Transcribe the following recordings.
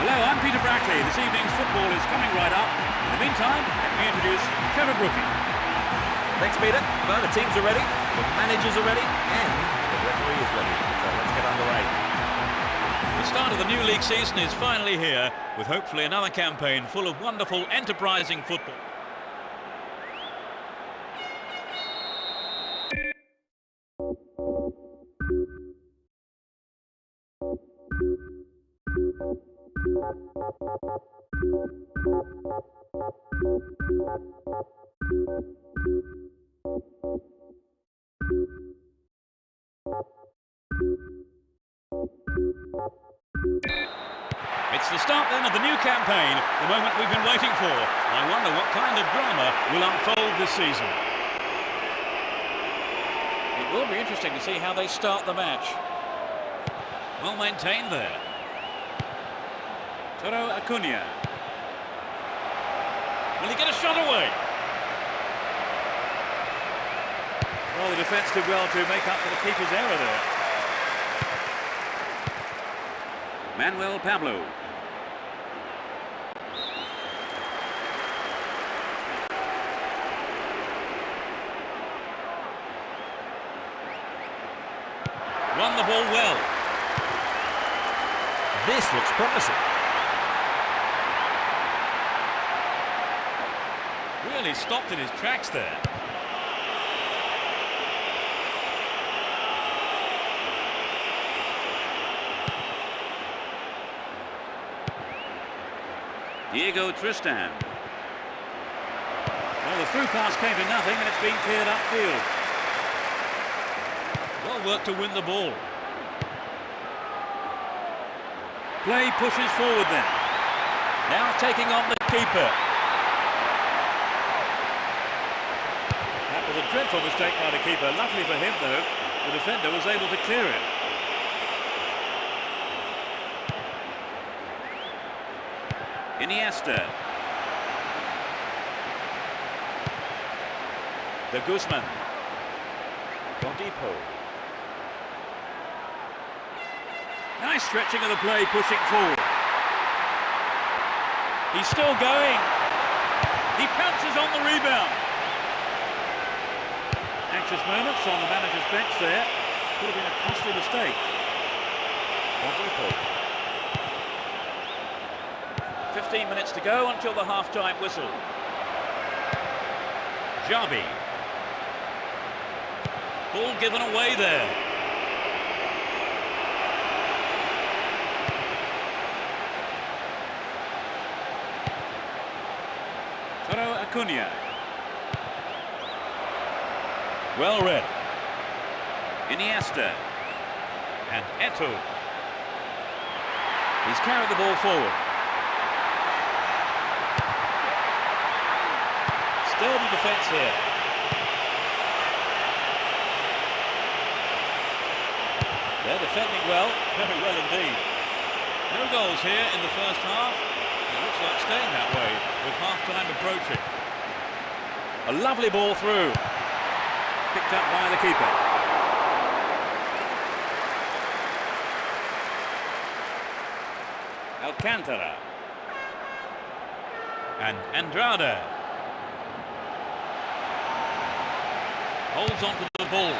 Hello, I'm Peter Brackley. This evening's football is coming right up. In the meantime, let me introduce Trevor Brooking. Thanks, Peter. Well, the teams are ready, the managers are ready, and the referee is ready. So let's get underway. The start of the new league season is finally here, with hopefully another campaign full of wonderful, enterprising football. It's the start then of the new campaign, the moment we've been waiting for. I wonder what kind of drama will unfold this season. It will be interesting to see how they start the match. Well maintained there. Toro Acuna. Will he get a shot away? Well, the defence did well to make up for the keeper's error there. Manuel Pablo. Won the ball well. This looks promising. Really stopped in his tracks there. Diego Tristan. Well, the through pass came to nothing and it's been cleared upfield. Well worked to win the ball. Play pushes forward then. Now taking on the keeper. was a dreadful mistake by the keeper. Luckily for him, though, the defender was able to clear it. Iniesta. De Guzman. Godipo. Nice stretching of the play, pushing forward. He's still going. He pounces on the rebound. Anxious moments on the manager's bench there. Could have been a costly mistake. Godipo. 15 minutes to go until the half-time whistle. Xabi. Ball given away there. Toro Acuna. Well read. Iniesta. And Eto'o. He's carried the ball forward. Sturdy defence here. They're defending well, very well indeed. No goals here in the first half. It looks like staying that way with half-time approaching. A lovely ball through. Picked up by the keeper. Alcantara. And Andrade holds on to the ball.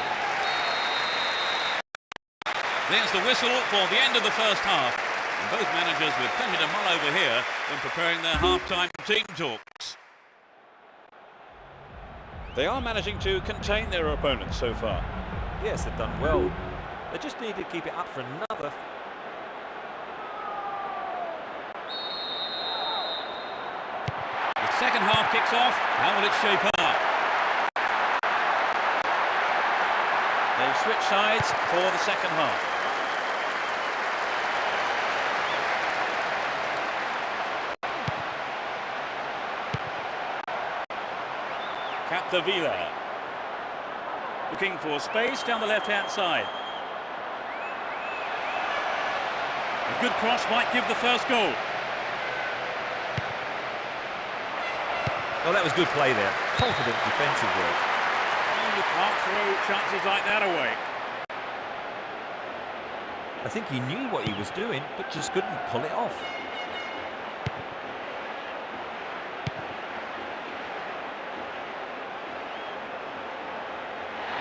There's the whistle for the end of the first half. And both managers with plenty to mull over here when preparing their half-time team talks. They are managing to contain their opponents so far. Yes, they've done well. They just need to keep it up for another. The second half kicks off. How will it shape up? They've switched sides for the second half. Capdevila. Looking for space down the left-hand side. A good cross might give the first goal. Well, that was good play there. Confident defensive work. Oh, you can't throw chances like that away. I think he knew what he was doing, but just couldn't pull it off.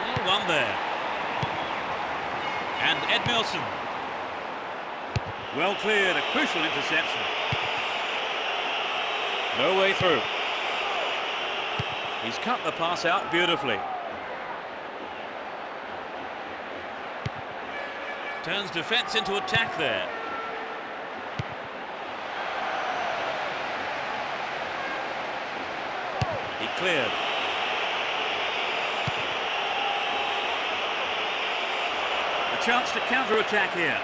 Well won there. And Edmilson. Well cleared, a crucial interception. No way through. He's cut the pass out beautifully. Turns defence into attack there. He cleared. A chance to counter-attack here.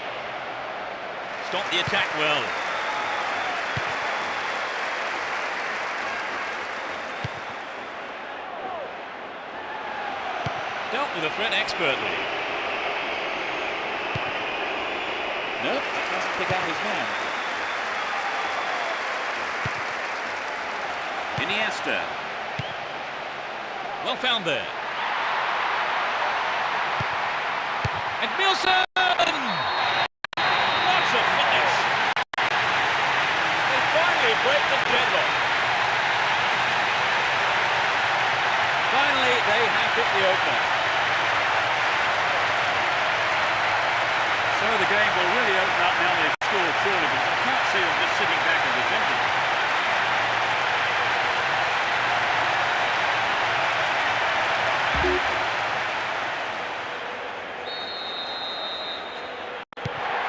Stop the attack well. Dealt with the threat expertly. No, that doesn't pick out his man. Iniesta. Well found there. Edmilson! What a finish! They finally break the deadlock. Finally, they have hit the opener. So the game will really open up now they've scored, surely, because I can't see them just sitting back and defending.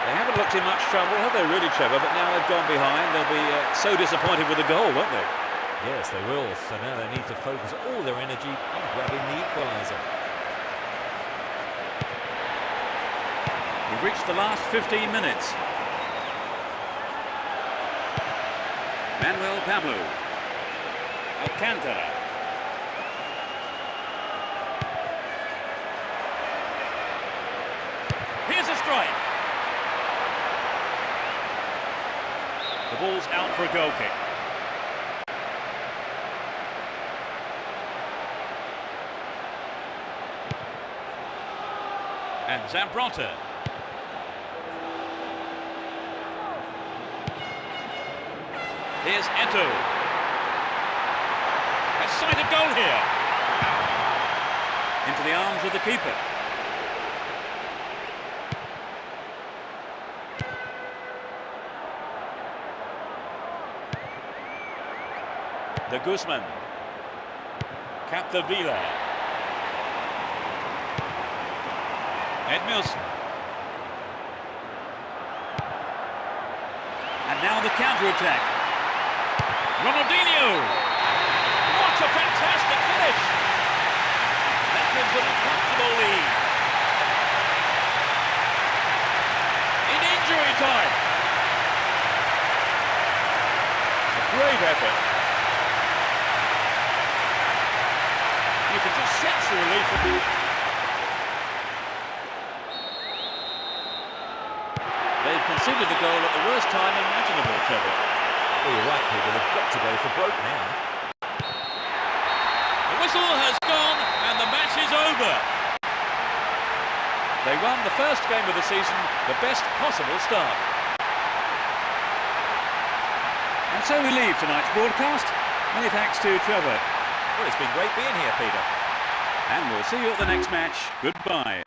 They haven't looked in much trouble, have they really, Trevor? But now they've gone behind, they'll be so disappointed with the goal, won't they? Yes, they will. So now they need to focus all their energy on grabbing the equaliser. We've reached the last 15 minutes. Manuel Pablo. Alcantara. strike. The ball's out for a goal kick. And Zambrotta. Here's Eto'o. A sighted goal here. Into the arms of the keeper. De Guzman. Capdevila. Edmilson. And now the counter-attack. Ronaldinho. What a fantastic finish. That gives them a comfortable lead. In injury time. A great effort. You can just sense the relief of the... They've conceded the goal at the worst time imaginable, Trevor. Well, you're right, Peter. They've got to go for broke now. The whistle has gone and the match is over. They won the first game of the season, the best possible start. And so we leave tonight's broadcast. Many thanks to Trevor. Well, it's been great being here, Peter. And we'll see you at the next match. Goodbye.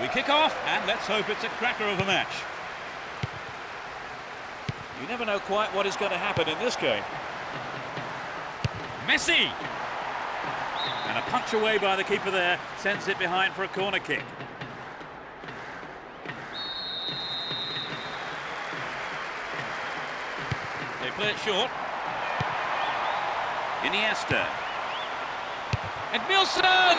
We kick off and let's hope it's a cracker of a match. You never know quite what is going to happen in this game. Messi. And a punch away by the keeper there, sends it behind for a corner kick. They play it short. Iniesta. Edmilson!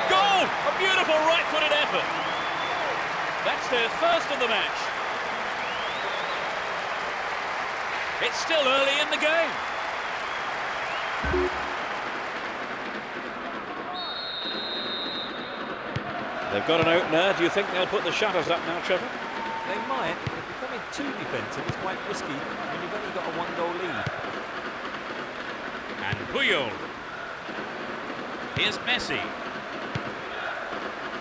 Goal! A beautiful right-footed effort. That's their first of the match. It's still early in the game. They've got an opener. Do you think they'll put the shutters up now, Trevor? They might, but becoming too defensive is quite risky when you've only got a one-goal lead. And Puyol. Here's Messi.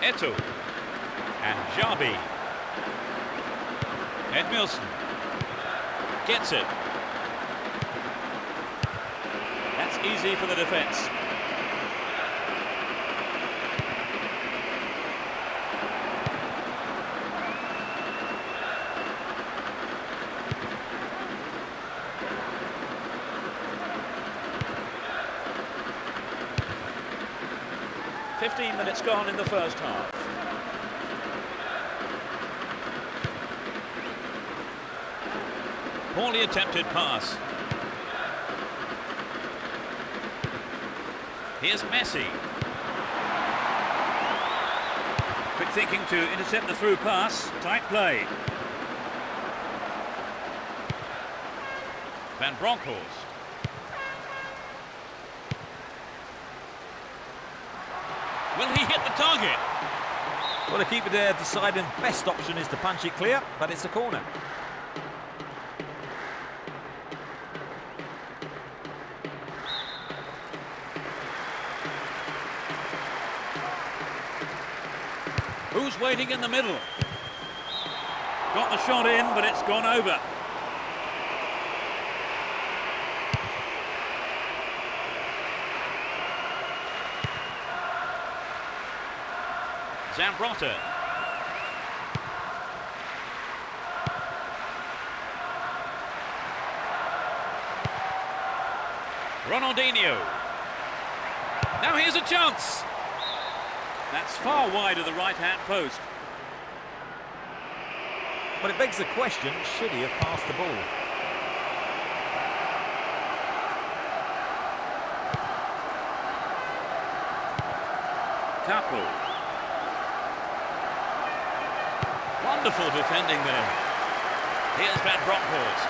Eto'o. And Xabi. Edmilson. Gets it. That's easy for the defence. "15 minutes gone in the first half. Poorly attempted pass. Here's Messi. Quick thinking to intercept the through pass. Tight play. Van Bronckhorst. Will he hit the target? Well, the keeper there deciding best option is to punch it clear, but it's a corner. Who's waiting in the middle? Got the shot in, but it's gone over. Zambrotta. Ronaldinho. Now here's a chance. That's far wide of the right-hand post. But it begs the question, should he have passed the ball? Capo. Wonderful defending there. Here's Van Bronckhorst.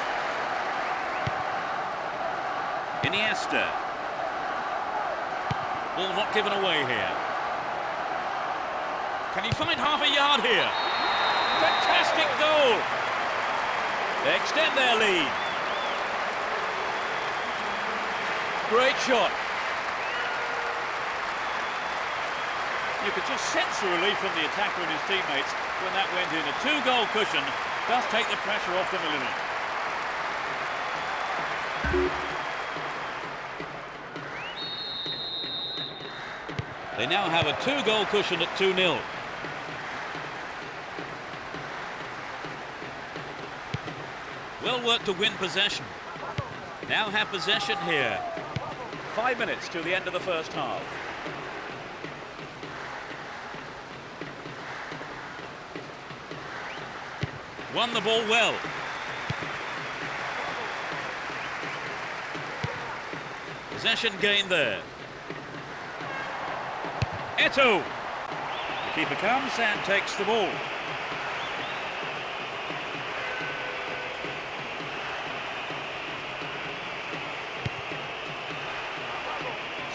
Iniesta. Ball not given away here. Can he find half a yard here? Fantastic goal! They extend their lead. Great shot. You could just sense the relief from the attacker and his teammates when that went in. A 2-goal cushion does take the pressure off them a little. They now have a 2-goal cushion at 2-0. Well worked to win possession. Now have possession here. 5 minutes till the end of the first half. Won the ball well. Possession gained there. Eto'o. The keeper comes and takes the ball.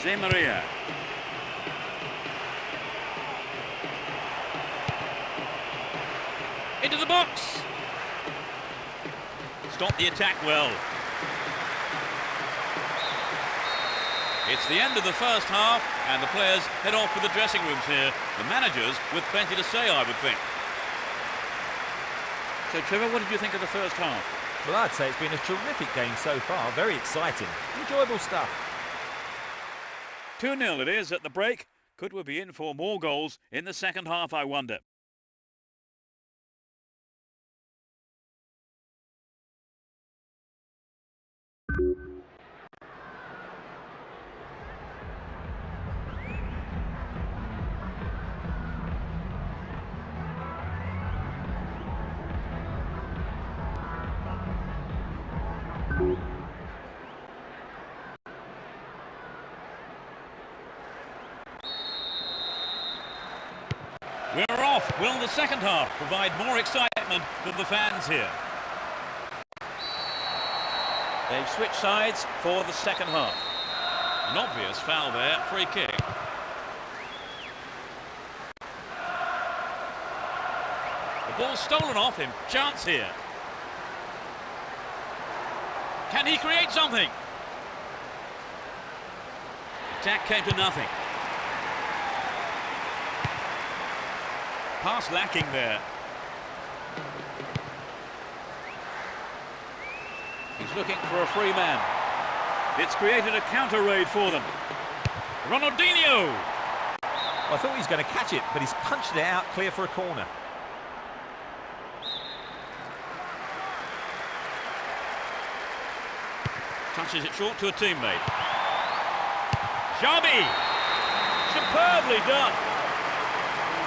Di Maria. Into the box. Stop the attack well. It's the end of the first half and the players head off to the dressing rooms here. The managers with plenty to say, I would think. So, Trevor, what did you think of the first half? Well, I'd say it's been a terrific game so far. Very exciting. Enjoyable stuff. 2-0 it is at the break. Could we be in for more goals in the second half, I wonder? We're off. Will the second half provide more excitement for the fans here? They've switched sides for the second half. An obvious foul there, free kick. The ball's stolen off him. Chance here. Can he create something? Attack came to nothing. Pass lacking there. He's looking for a free man. It's created a counter raid for them. Ronaldinho! I thought he was going to catch it, but he's punched it out clear for a corner. Touches it short to a teammate. Xabi! Superbly done.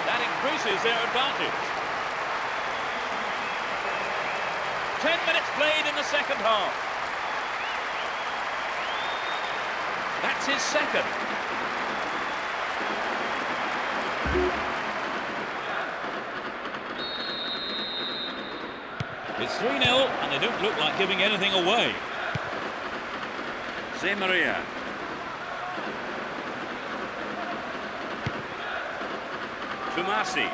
That increases their advantage. 10 minutes played in the second half. That's his second. It's 3-0 and they don't look like giving anything away. Di Maria. Tomasi.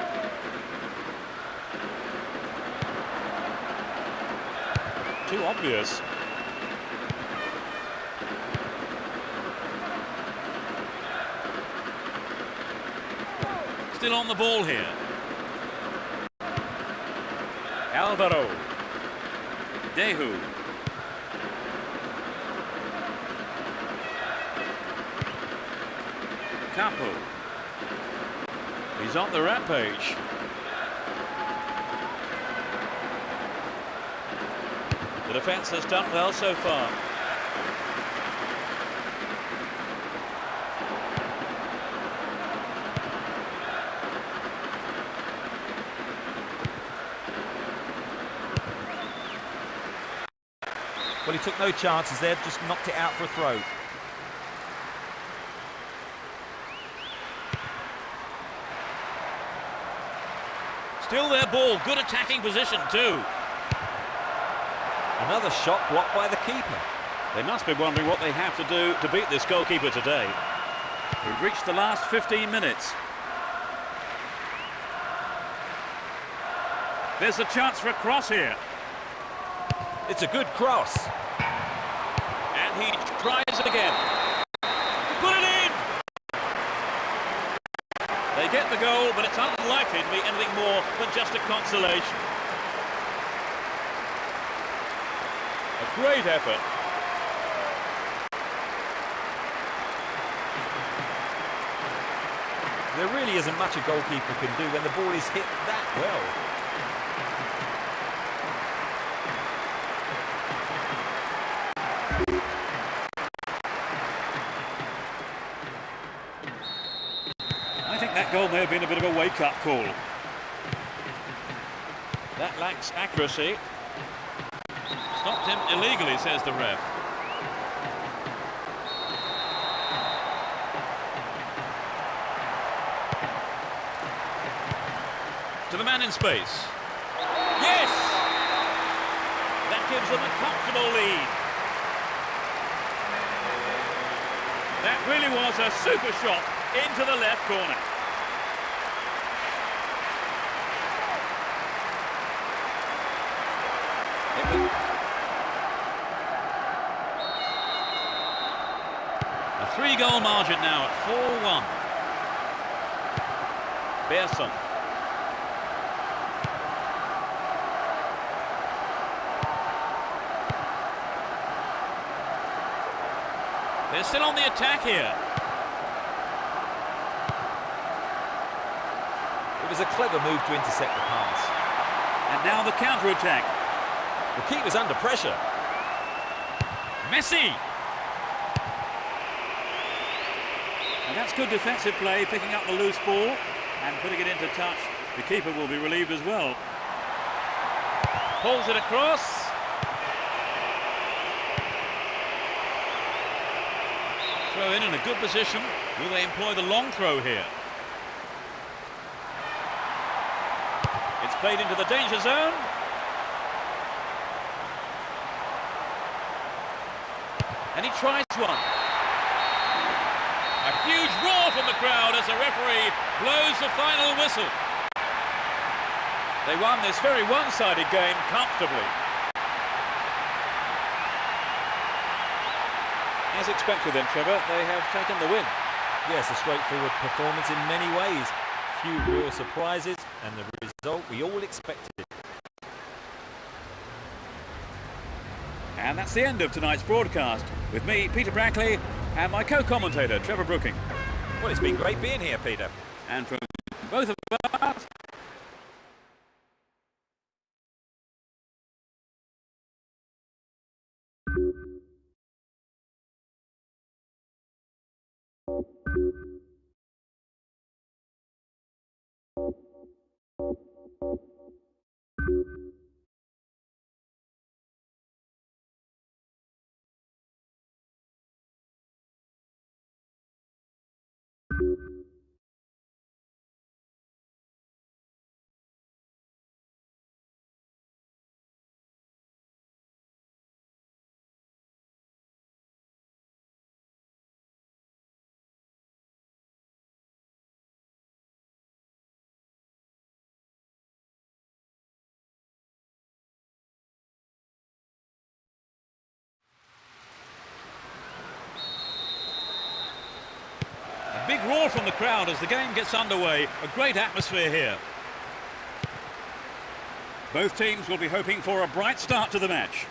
Too obvious. Still on the ball here. Alvaro. Dehu. Campo. He's on the rampage. The defence has done well so far. Well, he took no chances there, just knocked it out for a throw. Still their ball, good attacking position too. Another shot blocked by the keeper. They must be wondering what they have to do to beat this goalkeeper today. We've reached the last 15 minutes. There's a chance for a cross here. It's a good cross. And he tries it again. Put it in! They get the goal, but it's unlikely to be anything more than just a consolation. A great effort. There really isn't much a goalkeeper can do when the ball is hit that well. I think that goal may have been a bit of a wake-up call. That lacks accuracy. Stopped him illegally, says the ref. To the man in space. Yes! That gives them a comfortable lead. That really was a super shot into the left corner. A 3-goal margin now at 4-1. Bearson. They're still on the attack here. It was a clever move to intercept the pass. And now the counter-attack. The keeper's under pressure. Messi. And that's good defensive play, picking up the loose ball and putting it into touch. The keeper will be relieved as well. Pulls it across. Throw in a good position. Will they employ the long throw here? It's played into the danger zone. And he tries one. A huge roar from the crowd as the referee blows the final whistle. They won this very one-sided game comfortably. As expected then, Trevor, they have taken the win. Yes, a straightforward performance in many ways. Few real surprises, and the result we all expected. And that's the end of tonight's broadcast, with me, Peter Brackley, and my co-commentator, Trevor Brooking. Well, it's been great being here, Peter. And from both of us, A big roar from the crowd as the game gets underway. A great atmosphere here. Both teams will be hoping for a bright start to the match.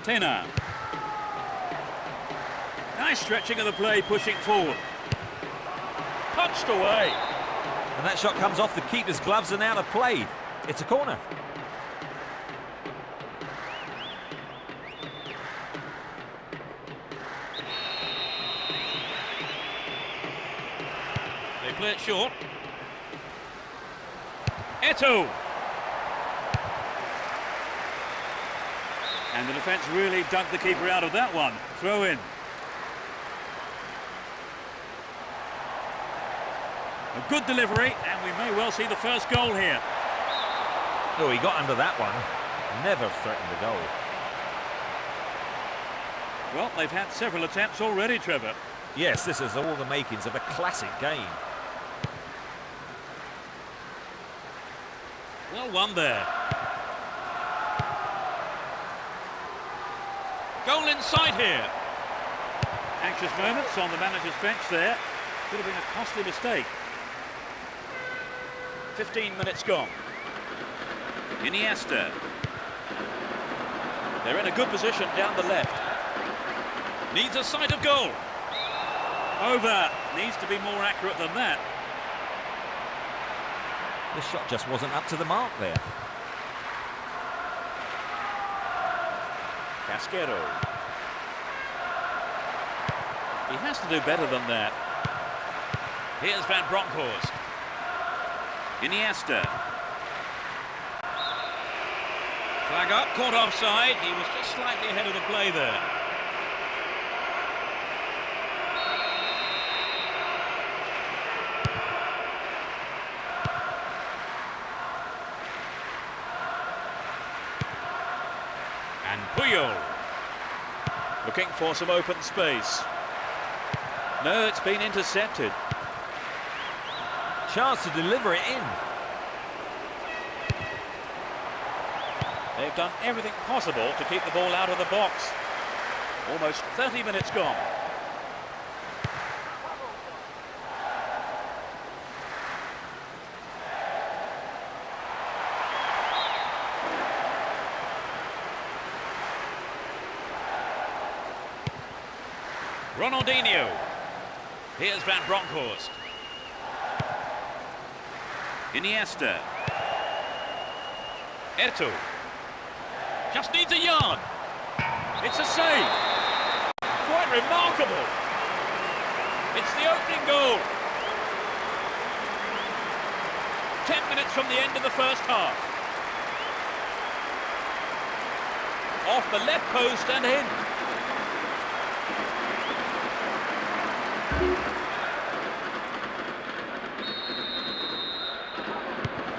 Tena. Nice stretching of the play, pushing forward. Punched away. And that shot comes off the keeper's gloves and out of play. It's a corner. They play it short. Eto'o. And the defence really dug the keeper out of that one. Throw in. A good delivery, and we may well see the first goal here. Oh, he got under that one. Never threatened the goal. Well, they've had several attempts already, Trevor. Yes, this is all the makings of a classic game. Well won there. Goal in sight here. Anxious moments on the manager's bench there. Could have been a costly mistake. 15 minutes gone. Iniesta. They're in a good position down the left. Needs a sight of goal. Over. Needs to be more accurate than that. The shot just wasn't up to the mark there. Casquero. He has to do better than that. Here's Van Bronckhorst. Iniesta. Flag up, caught offside. He was just slightly ahead of the play there. And Puyol. Looking for some open space. No, it's been intercepted. Chance to deliver it in. They've done everything possible to keep the ball out of the box. Almost 30 minutes gone. Ronaldinho. Here's Van Bronckhorst. Iniesta. Eto'o. Just needs a yard. It's a save. Quite remarkable. It's the opening goal. 10 minutes from the end of the first half. Off the left post and in.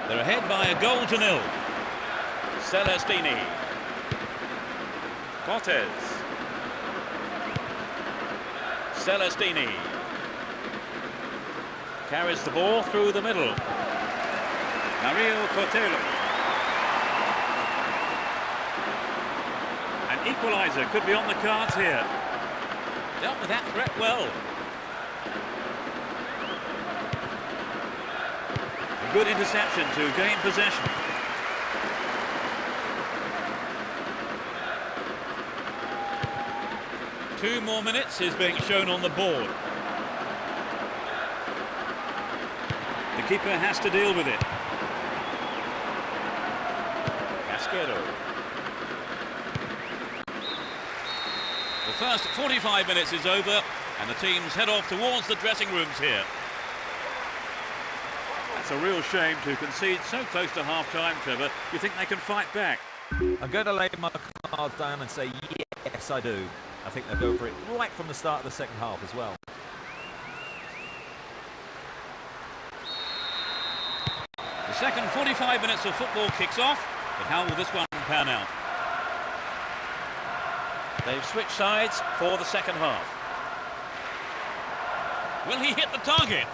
They're ahead by a goal to nil. Celestini. Cortez. Celestini. Carries the ball through the middle. Mario Cortello. An equaliser could be on the cards here. Dealt with that threat well. A good interception to gain possession. Two more minutes is being shown on the board. The keeper has to deal with it. Casquero. The first 45 minutes is over and the teams head off towards the dressing rooms here. That's a real shame to concede so close to half-time, Trevor. You think they can fight back? I'm going to lay my cards down and say yes, I do. I think they'll go for it right from the start of the second half as well. The second 45 minutes of football kicks off, but how will this one pan out? They've switched sides for the second half. Will he hit the target?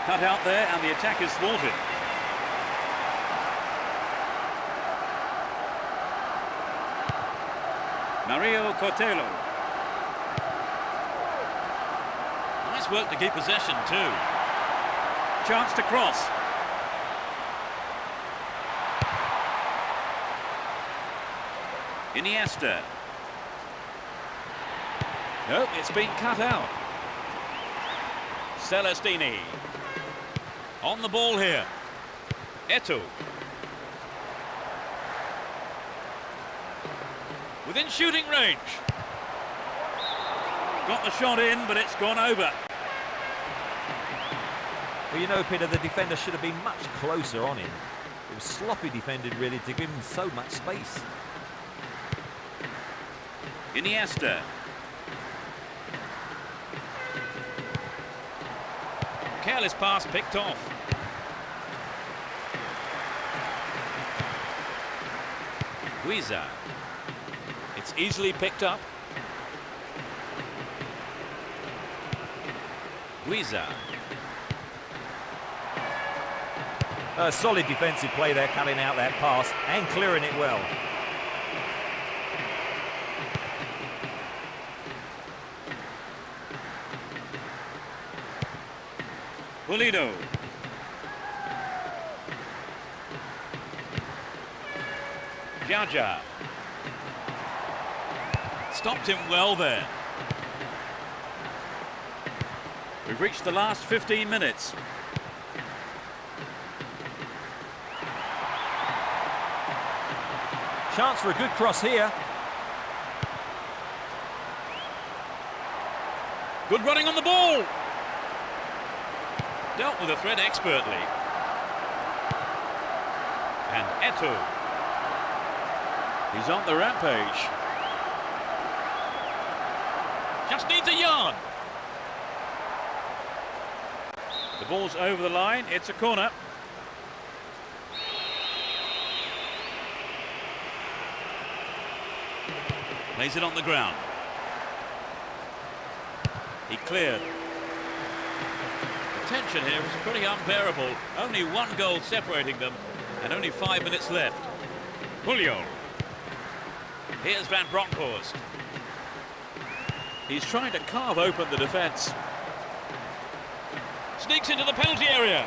Cut out there and the attack is thwarted. Mario Cortello. Nice work to keep possession too. Chance to cross. Iniesta. Nope, it's been cut out. Celestini. On the ball here. Eto'o. Within shooting range. Got the shot in, but it's gone over. Well, you know, Peter, the defender should have been much closer on him. It was sloppy defended, really, to give him so much space. Iniesta. Careless pass picked off. Guiza. It's easily picked up. Guiza. A solid defensive play there, cutting out that pass and clearing it well. Pulido. Jaja. Stopped him well there. We've reached the last 15 minutes. Chance for a good cross here. Good running on the ball. Dealt with the threat expertly. And Eto'o. He's on the rampage. Just needs a yard. The ball's over the line. It's a corner. Plays it on the ground. He cleared. The tension here is pretty unbearable. Only one goal separating them and only 5 minutes left. Julio. Here's Van Bronckhorst. He's trying to carve open the defence. Sneaks into the penalty area.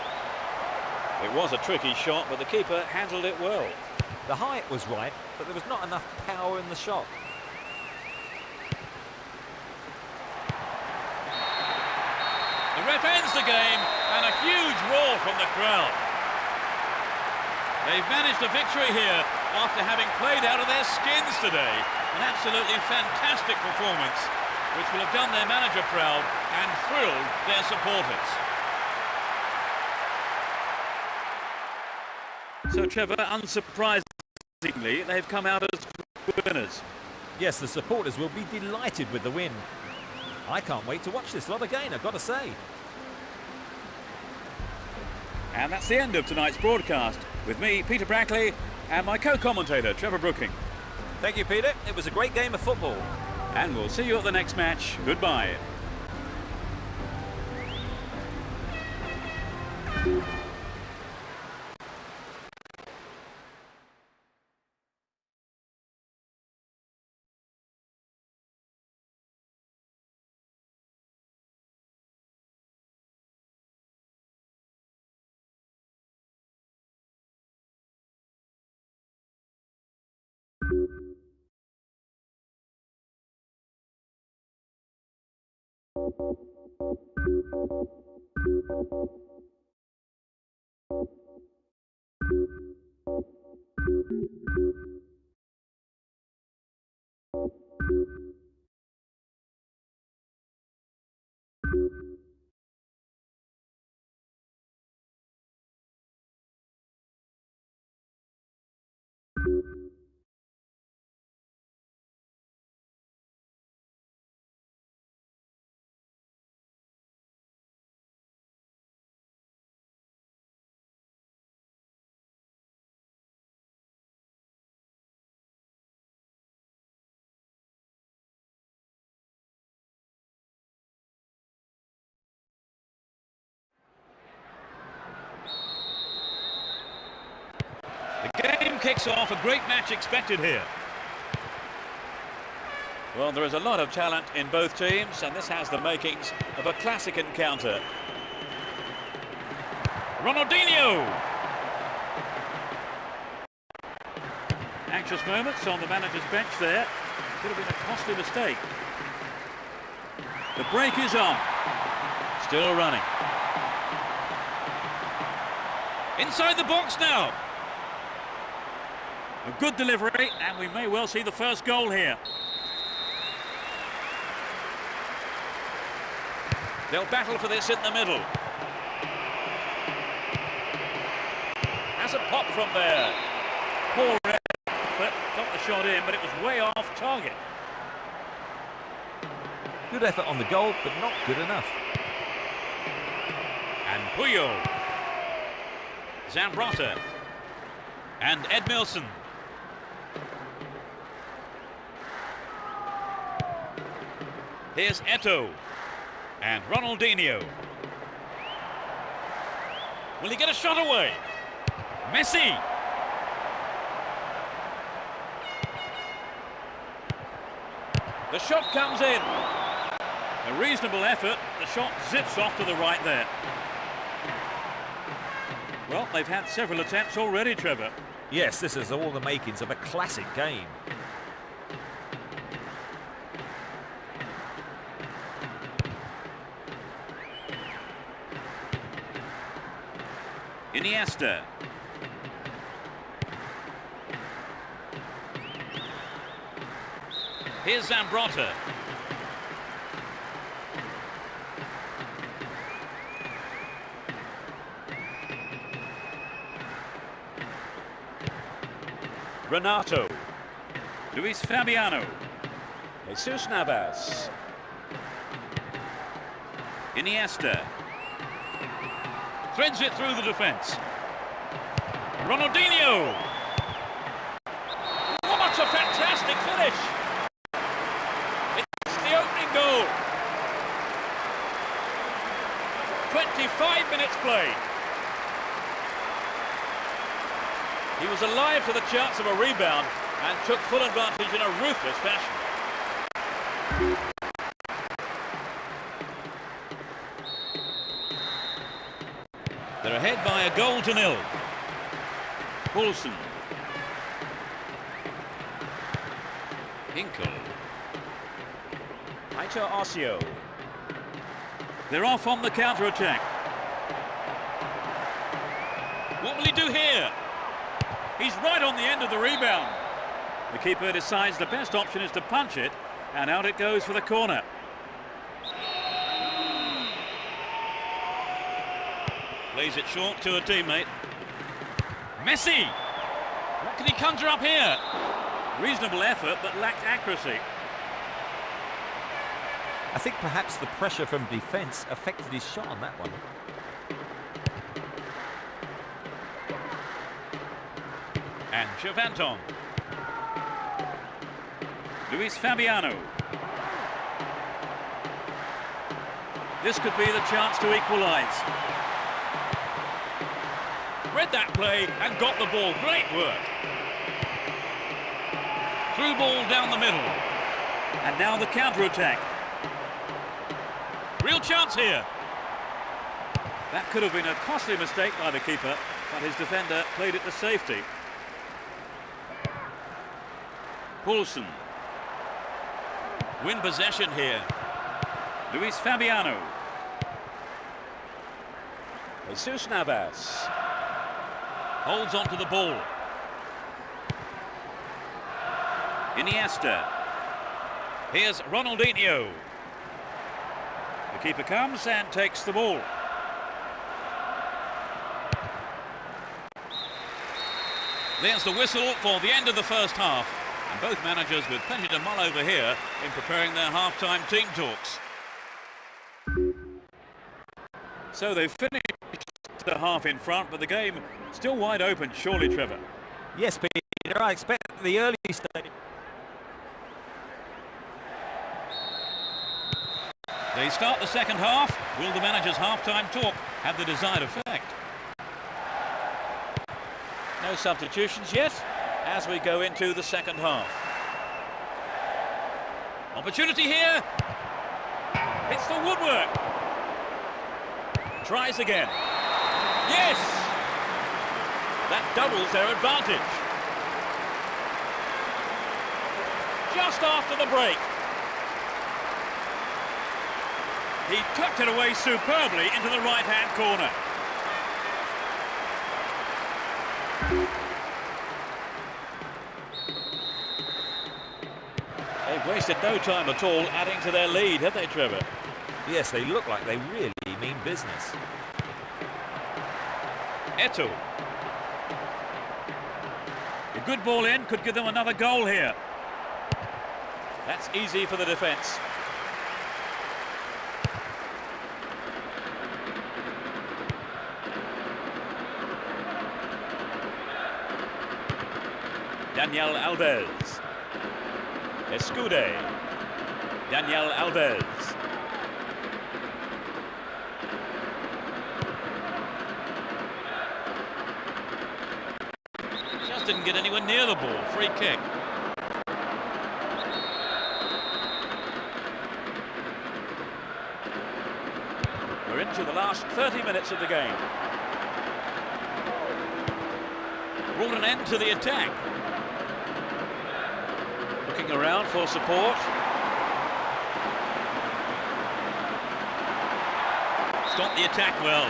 It was a tricky shot, but the keeper handled it well. The height was right, but there was not enough power in the shot. The ref ends the game and a huge roar from the crowd. They've managed a victory here after having played out of their skins today. An absolutely fantastic performance, which will have done their manager proud and thrilled their supporters. So, Trevor, unsurprisingly, they've come out as winners. Yes, the supporters will be delighted with the win. I can't wait to watch this lot again, I've got to say. And that's the end of tonight's broadcast, with me, Peter Brackley, and my co-commentator, Trevor Brooking. Thank you, Peter. It was a great game of football. And we'll see you at the next match. Goodbye. The game kicks off, a great match expected here. Well, there is a lot of talent in both teams, and this has the makings of a classic encounter. Ronaldinho! Anxious moments on the manager's bench there. Could have been a costly mistake. The break is on. Still running. Inside the box now. A good delivery, and we may well see the first goal here. They'll battle for this in the middle. Has a pop from there. Poor effort, got the shot in, but it was way off target. Good effort on the goal, but not good enough. And Puyol. Zambrotta. And Edmilson. Here's Eto'o. And Ronaldinho. Will he get a shot away? Messi. The shot comes in. A reasonable effort. The shot zips off to the right there. Well, they've had several attempts already, Trevor. Yes, this is all the makings of a classic game. Iniesta. Here's Zambrotta. Renato. Luis Fabiano. Jesus Navas. Iniesta. Threads it through the defence. Ronaldinho. What a fantastic finish. It's the opening goal. 25 minutes played. He was alive to the chance of a rebound and took full advantage in a ruthless fashion. They're ahead by 1-0. Poulsen. Hinkle. Aitor Ossio. They're off on the counter-attack. What will he do here? He's right on the end of the rebound. The keeper decides the best option is to punch it, and out it goes for the corner. Plays it short to a teammate. Messi! What can he conjure up here? Reasonable effort, but lacked accuracy. I think perhaps the pressure from defence affected his shot on that one. And Chavanton. Luis Fabiano. This could be the chance to equalise. Read that play and got the ball. Great work. Through ball down the middle. And now the counter-attack. Real chance here. That could have been a costly mistake by the keeper, but his defender played it to safety. Poulsen. Win possession here. Luis Fabiano. Jesus Navas. Holds on to the ball. Iniesta. Here's Ronaldinho. The keeper comes and takes the ball. There's the whistle for the end of the first half. And both managers with plenty to mull over here in preparing their half-time team talks. So they've finished the half in front, but the game still wide open, surely, Trevor. Yes, Peter, I expect the early stage. They start the second half. Will the manager's half-time talk have the desired effect? No substitutions yet as we go into the second half. Opportunity here. Hits the woodwork. Tries again. Yes! That doubles their advantage. Just after the break. He tucked it away superbly into the right-hand corner. They've wasted no time at all adding to their lead, have they, Trevor? Yes, they look like they really mean business. Eto'o. A good ball in could give them another goal here. That's easy for the defence. Daniel Alves. Escude. Daniel Alves. Just didn't get anywhere near the ball. Free kick. We're into the last 30 minutes of the game. Brought an end to the attack. Looking around for support. Stopped the attack well.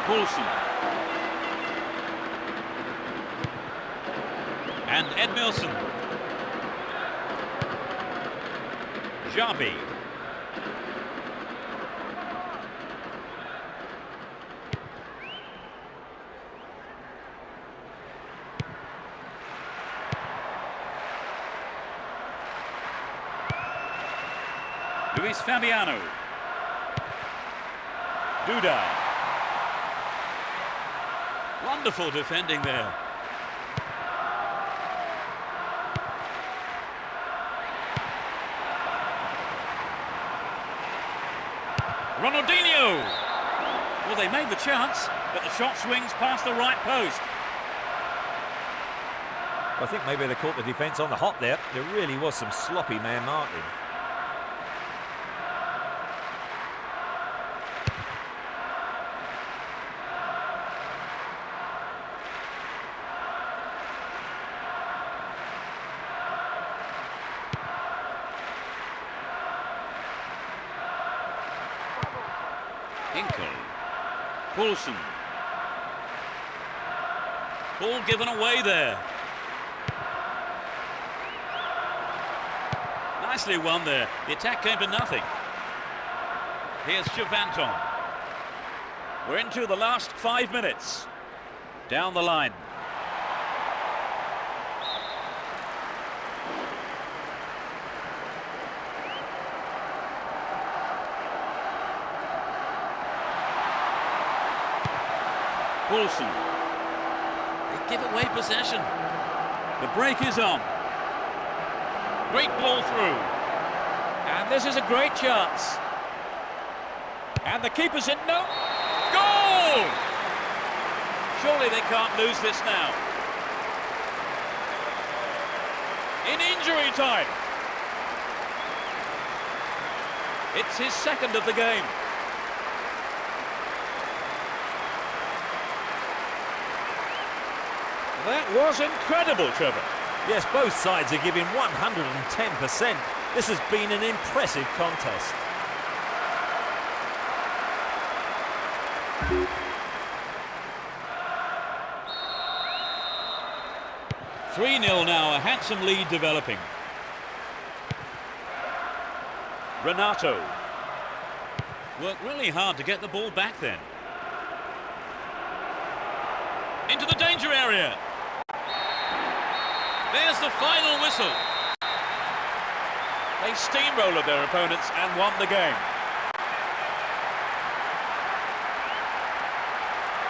Poulsen. And Edmilson. Xabi. Luis Fabiano. Duda. Wonderful defending there. Ronaldinho. Well, they made the chance, but the shot swings past the right post. I think maybe they caught the defence on the hop there. There really was some sloppy man marking. Hinkle. Poulsen. Ball given away there. Nicely won there. The attack came to nothing. Here's Chavanton. We're into the last 5 minutes. Down the line. Poulsen. They give away possession. The break is on. Great ball through. And this is a great chance. And the keeper's in. No. Goal! Surely they can't lose this now. In injury time. It's his second of the game. That was incredible, Trevor. Yes, both sides are giving 110%. This has been an impressive contest. (3-0) now, a handsome lead developing. Renato. Worked really hard to get the ball back then. Into the danger area. There's the final whistle. They steamrolled their opponents and won the game.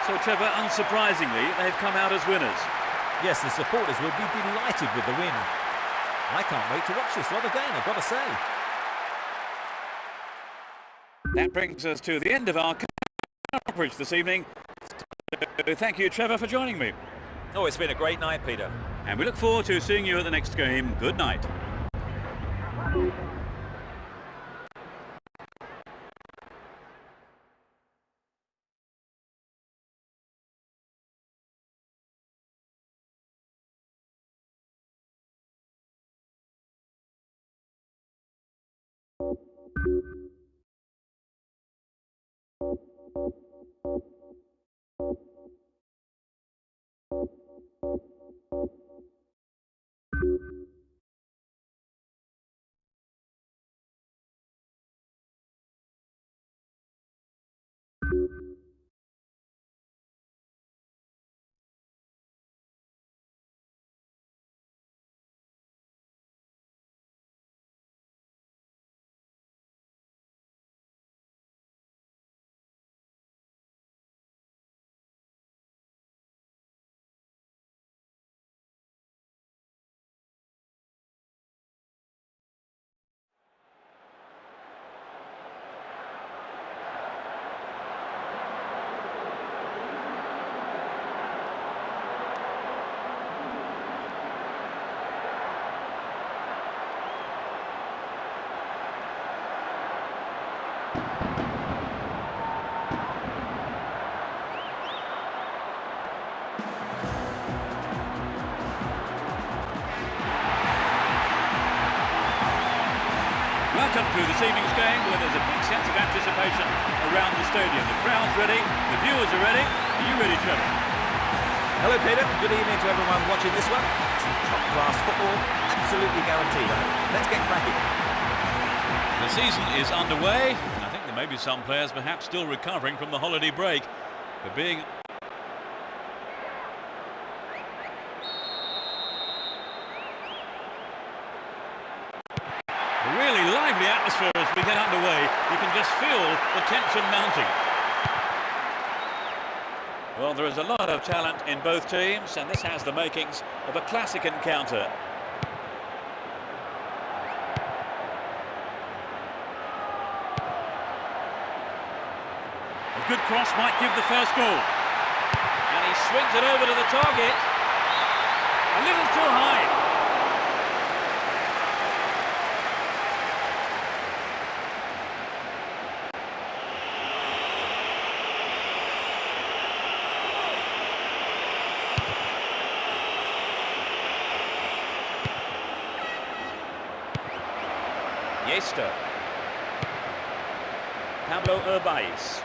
So, Trevor, unsurprisingly, they've come out as winners. Yes, the supporters will be delighted with the win. I can't wait to watch this lot again, I've got to say. That brings us to the end of our coverage this evening. So thank you, Trevor, for joining me. Oh, it's been a great night, Peter. And we look forward to seeing you at the next game. Good night. Welcome to this evening's game where there's a big sense of anticipation around the stadium. The crowd's ready, the viewers are ready. Are you ready, Trevor? Hello, Peter. Good evening to everyone watching this one. Some top-class football, absolutely guaranteed. Let's get cracking. The season is underway, and I think there may be some players perhaps still recovering from the holiday break. But being a really lively atmosphere as we get underway. You can just feel the tension mounting. Well, there is a lot of talent in both teams, and this has the makings of a classic encounter. A good cross might give the first goal. And he swings it over to the target. A little too high. Yester. Pablo Urbaiz.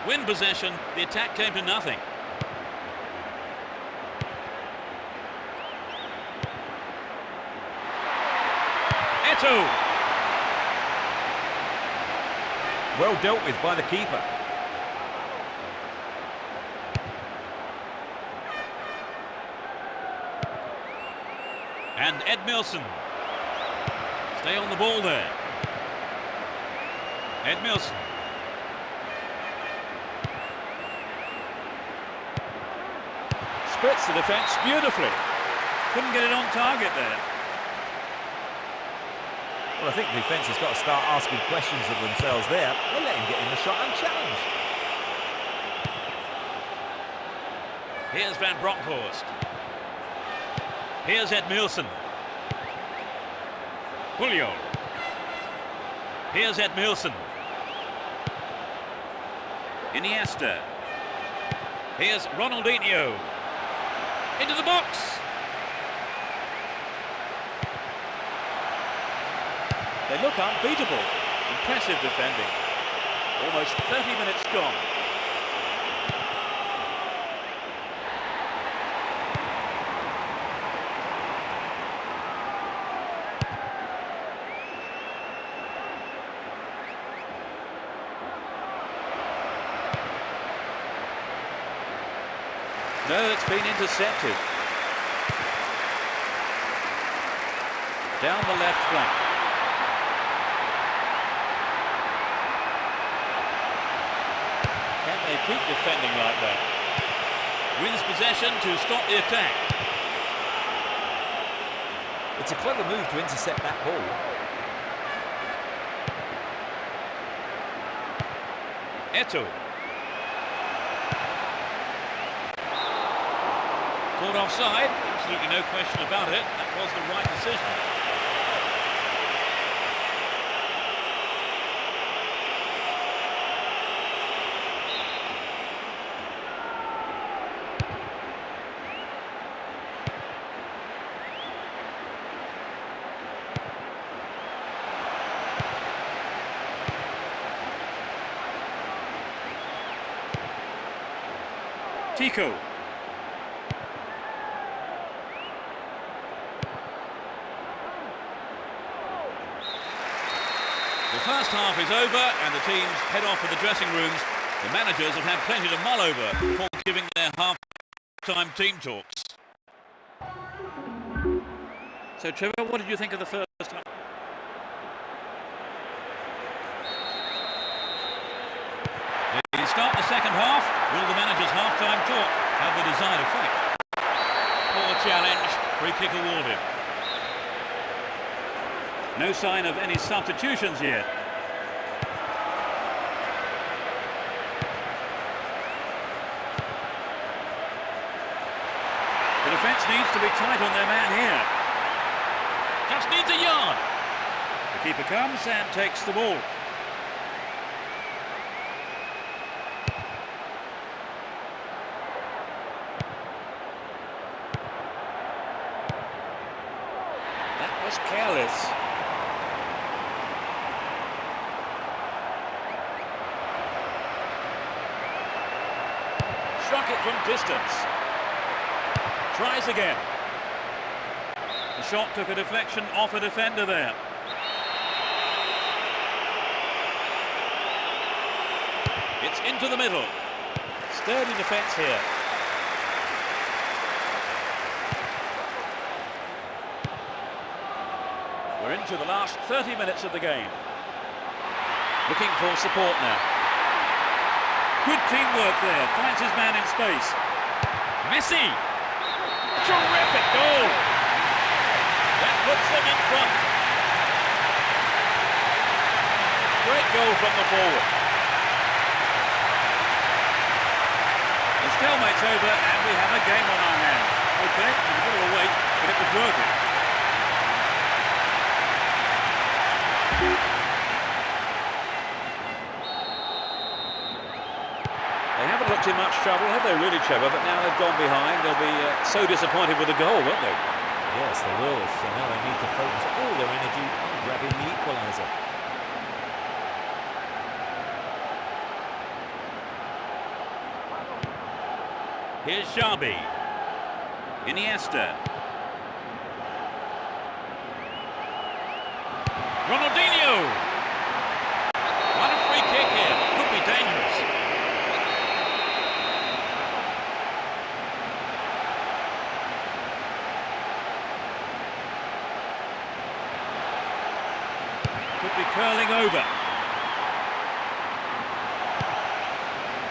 Win possession, the attack came to nothing. Eto'o. Well dealt with by the keeper. And Edmilson. Stay on the ball there. Edmilson. Splits the defence beautifully. Couldn't get it on target there. Well, I think the defence has got to start asking questions of themselves there. They let him get in the shot unchallenged. Here's Van Bronckhorst. Here's Edmilson. Julio. Here's Edmilson. Iniesta. Here's Ronaldinho. Into the box. They look unbeatable. Impressive defending. Almost 30 minutes gone. No, it's been intercepted. Down the left flank. Can they keep defending like that? Wins possession to stop the attack. It's a clever move to intercept that ball. Eto'o. Caught offside, absolutely no question about it. That was the right decision. Tico. The first half is over and the teams head off to the dressing rooms. The managers have had plenty to mull over before giving their half-time team talks. So, Trevor, what did you think of the first half? They start the second half. Will the manager's half-time talk have the desired effect? Poor challenge. Free kick awarded. No sign of any substitutions yet. The defence needs to be tight on their man here. Just needs a yard. The keeper comes and takes the ball. That was careless. Struck it from distance. Tries again. The shot took a deflection off a defender there. It's into the middle. Sturdy defence here. We're into the last 30 minutes of the game. Looking for support now. Good teamwork there. Finds his man in space. Messi. Terrific goal. That puts them in front. Great goal from the forward. The stalemate's over and we have a game on our hands. Okay, it was a bit of a wait, but it was worth it. They haven't looked in much trouble, have they really, Trevor? But now they've gone behind. They'll be so disappointed with the goal, won't they? Yes, they will. So now they need to focus all their energy on grabbing the equaliser. Here's Xabi. Iniesta. Ronaldinho. What a free kick here. Could be dangerous. Could be curling over.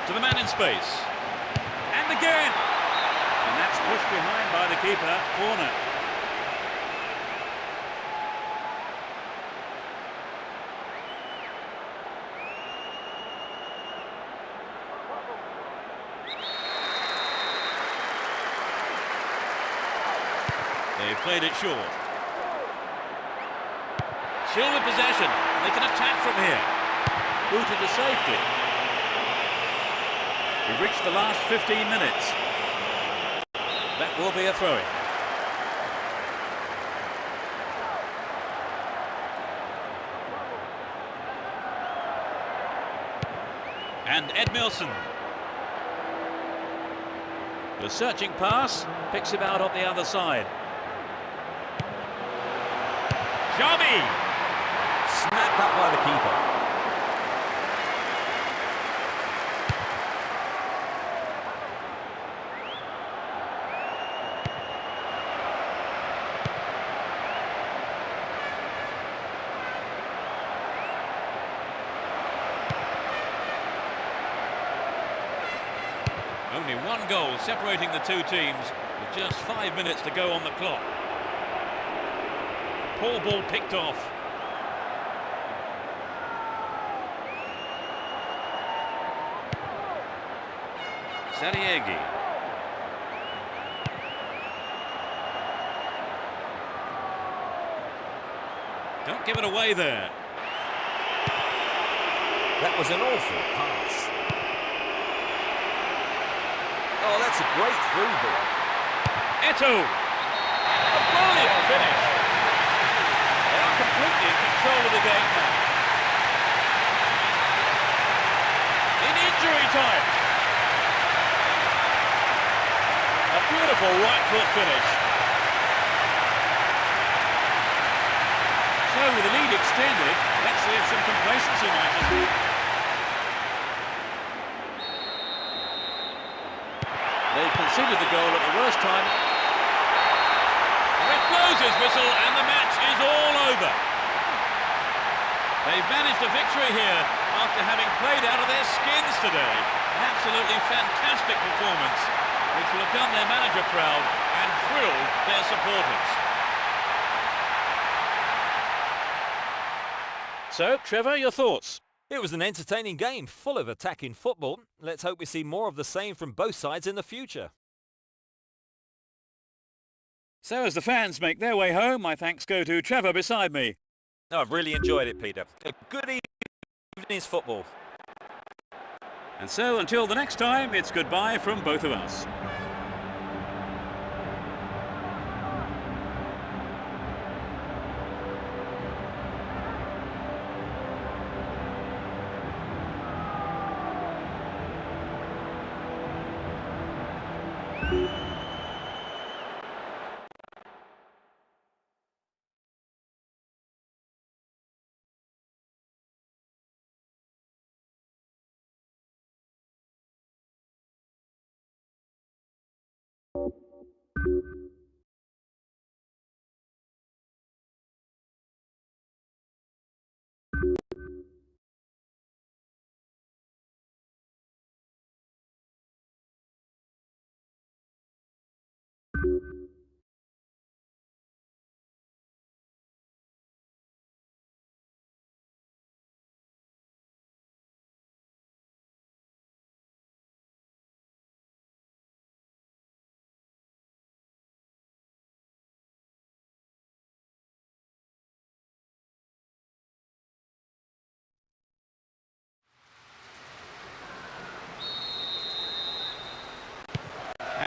To the man in space. And again. And that's pushed behind by the keeper. Corner. They've played it short. Still with possession. They can attack from here. Booted to safety. We've reached the last 15 minutes. That will be a throw-in. And Edmilson. The searching pass picks him out on the other side. Xabi. Snapped up by the keeper. Only one goal separating the two teams with just 5 minutes to go on the clock. Poor ball picked off. Sadiegi. Don't give it away there. That was an awful pass. Oh, that's a great through ball. Eto'o. A brilliant finish. They are completely in control of the game now. In injury time. A beautiful right foot finish. So with the lead extended, let's see if some complacency might happen. They've conceded the goal at the worst time. Ref blows his whistle and the match is all over. They've managed a victory here after having played out of their skins today. An absolutely fantastic performance, which will have done their manager proud and thrilled their supporters. So, Trevor, your thoughts? It was an entertaining game, full of attacking football. Let's hope we see more of the same from both sides in the future. So as the fans make their way home, my thanks go to Trevor beside me. No, I've really enjoyed it, Peter. A good evening's football. And so until the next time, it's goodbye from both of us.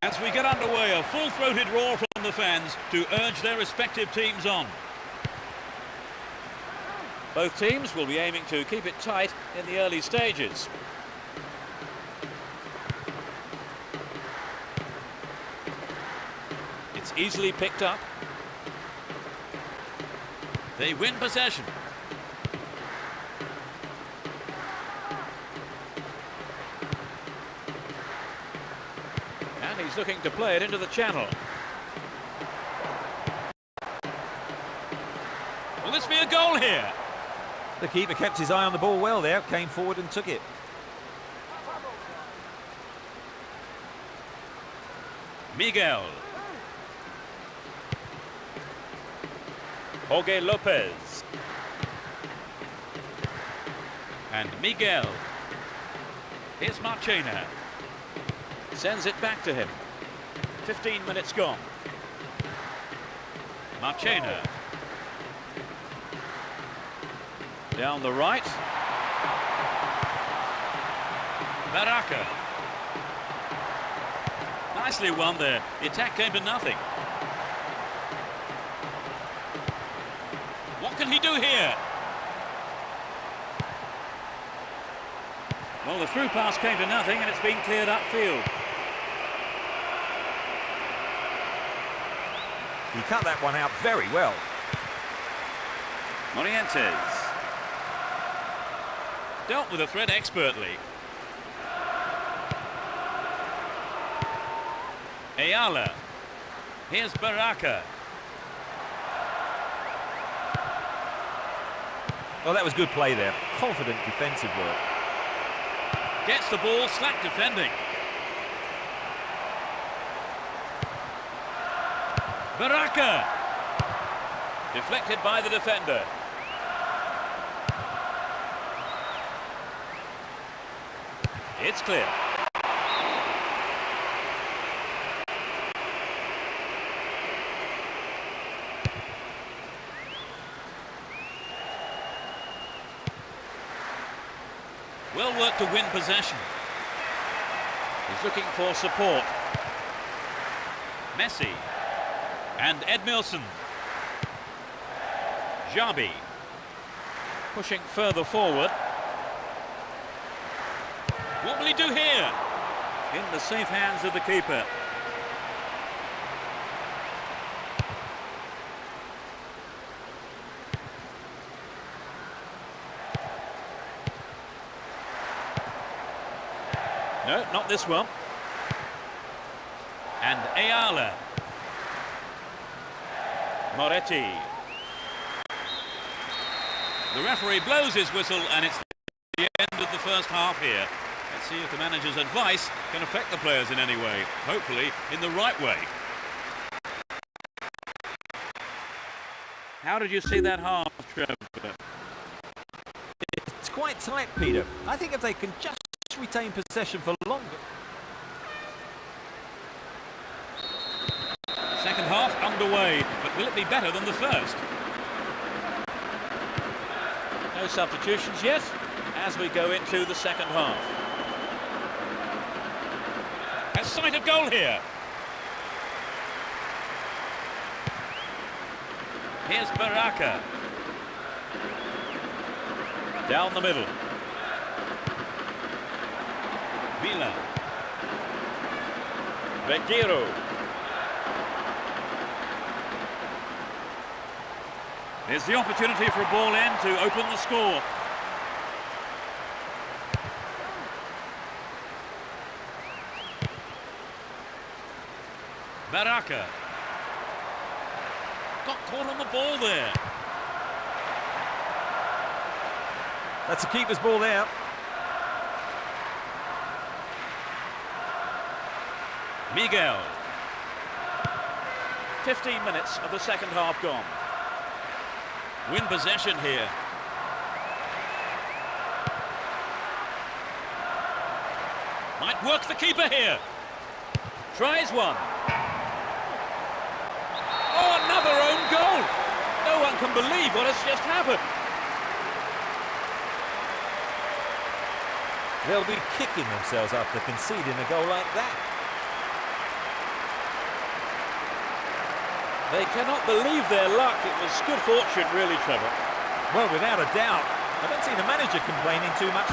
As we get underway, a full-throated roar from the fans to urge their respective teams on. Both teams will be aiming to keep it tight in the early stages. It's easily picked up. They win possession. And he's looking to play it into the channel. Will this be a goal here? The keeper kept his eye on the ball well there, came forward and took it. Miguel. Jorge Lopez. And Miguel. Here's Marchena. Sends it back to him. 15 minutes gone. Marchena. Down the right. Baraka. Nicely won there. The attack came to nothing. What can he do here? Well, the through pass came to nothing and it's been cleared upfield. He cut that one out very well. Morientes. Dealt with the threat expertly. Ayala. Here's Baraka. Well, that was good play there. Confident defensive work. Gets the ball, slack defending. Baraka. Deflected by the defender. It's clear. Well worked to win possession. He's looking for support. Messi. And Edmilson. Xabi. Pushing further forward. What will he do here? In the safe hands of the keeper. No, not this one. And Ayala. Moretti. The referee blows his whistle and it's the end of the first half here. Let's see if the manager's advice can affect the players in any way. Hopefully in the right way. How did you see that half, Trevor? It's quite tight, Peter. I think if they can just retain possession for longer. Second half underway, but will it be better than the first? No substitutions yet as we go into the second half. A sight of goal here. Here's Baraka. Down the middle. Villa. Regueiro. There's the opportunity for a ball in to open the score. Baraka. Got caught on the ball there. That's a keeper's ball there. Miguel. 15 minutes of the second half gone. Win possession here. Might work the keeper here. Tries one. Oh, another own goal. No one can believe what has just happened. They'll be kicking themselves after conceding a goal like that. They cannot believe their luck. It was good fortune, really, Trevor. Well, without a doubt. I don't see the manager complaining too much.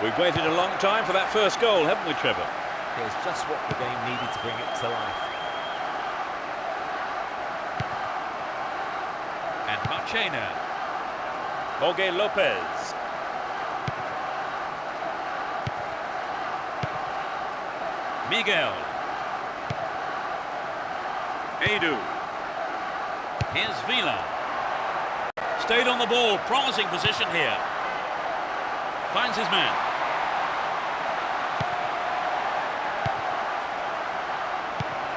We've waited a long time for that first goal, haven't we, Trevor? Here's just what the game needed to bring it to life. And Marchena. Jorge Lopez. Miguel. Edu. Here's Villa. Stayed on the ball, promising position here. Finds his man.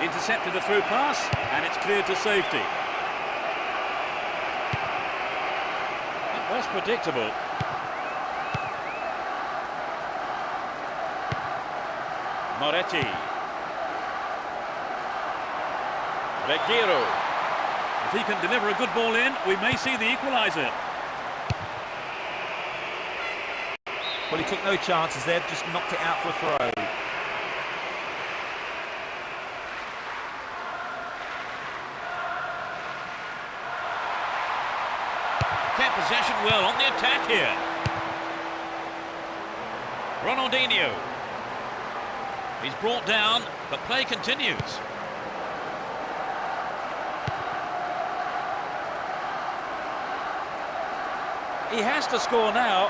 Intercepted a through pass, and it's cleared to safety. That's predictable. Moretti. Regueiro. If he can deliver a good ball in, we may see the equaliser. Well, he took no chances there, just knocked it out for a throw. Kept possession well on the attack here. Ronaldinho. He's brought down, but play continues. He has to score now.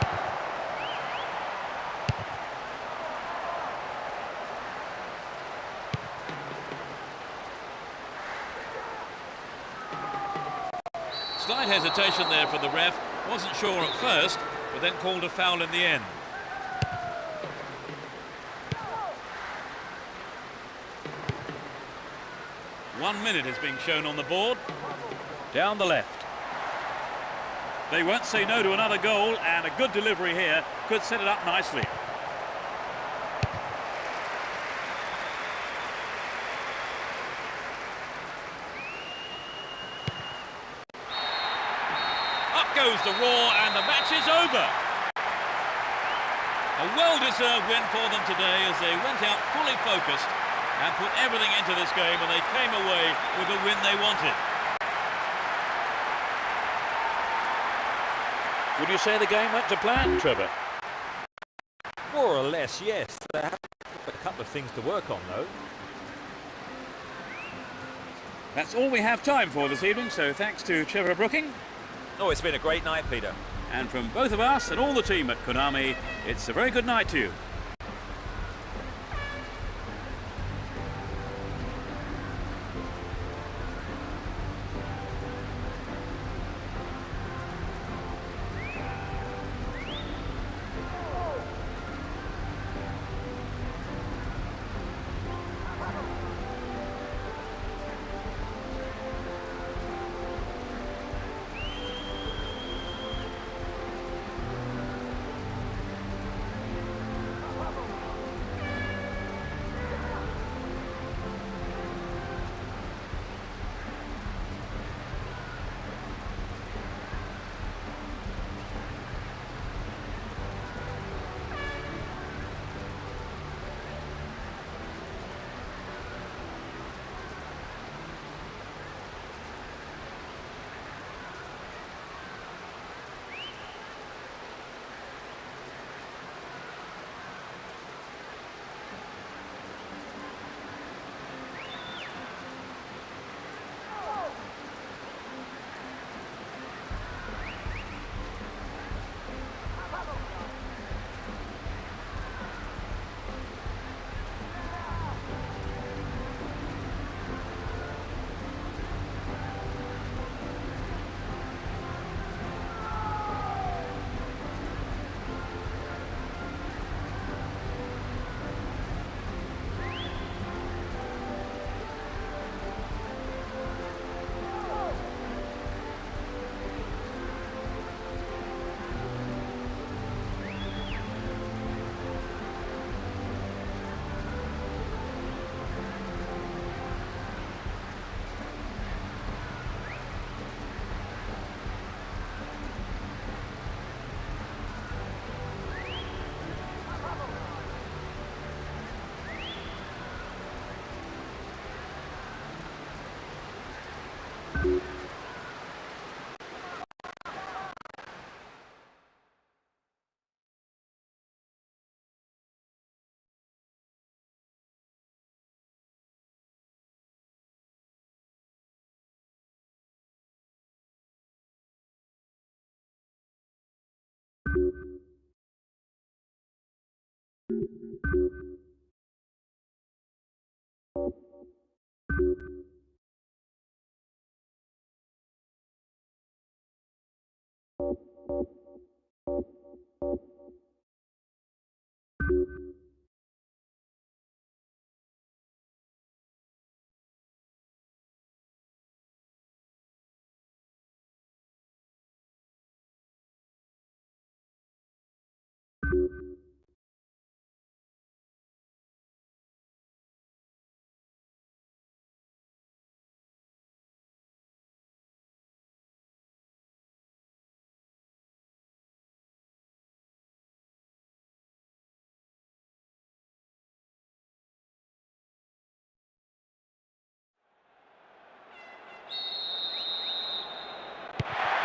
Slight hesitation there for the ref. Wasn't sure at first, but then called a foul in the end. 1 minute is being shown on the board. Down the left. They won't say no to another goal, and a good delivery here could set it up nicely. Up goes the roar, and the match is over. A well-deserved win for them today as they went out fully focused and put everything into this game, and they came away with the win they wanted. Would you say the game went to plan, Trevor? More or less, yes. They have a couple of things to work on, though. That's all we have time for this evening, so thanks to Trevor Brooking. Oh, it's been a great night, Peter. And from both of us and all the team at Konami, it's a very good night to you.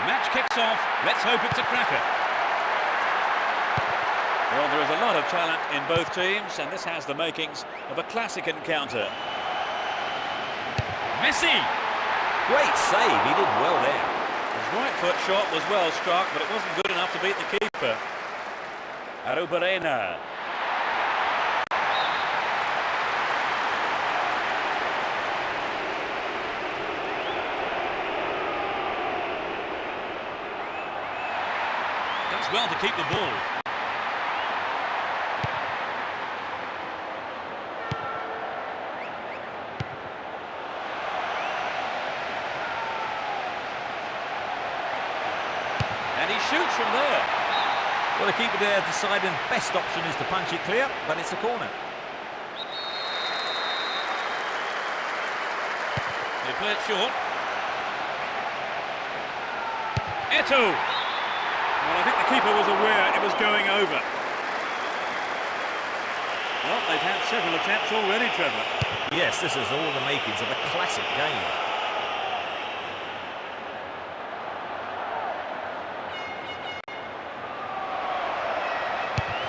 Match kicks off. Let's hope it's a cracker. Well, there is a lot of talent in both teams, and this has the makings of a classic encounter. Messi! Great save, he did well there. His right foot shot was well struck, but it wasn't good enough to beat the keeper. Arrubarena. Does well to keep the ball. He shoots from there. Well, the keeper there deciding best option is to punch it clear, but it's a corner. They play it short. Eto'o. Well, I think the keeper was aware it was going over. Well, they've had several attempts already, Trevor. Yes, this is all the makings of a classic game.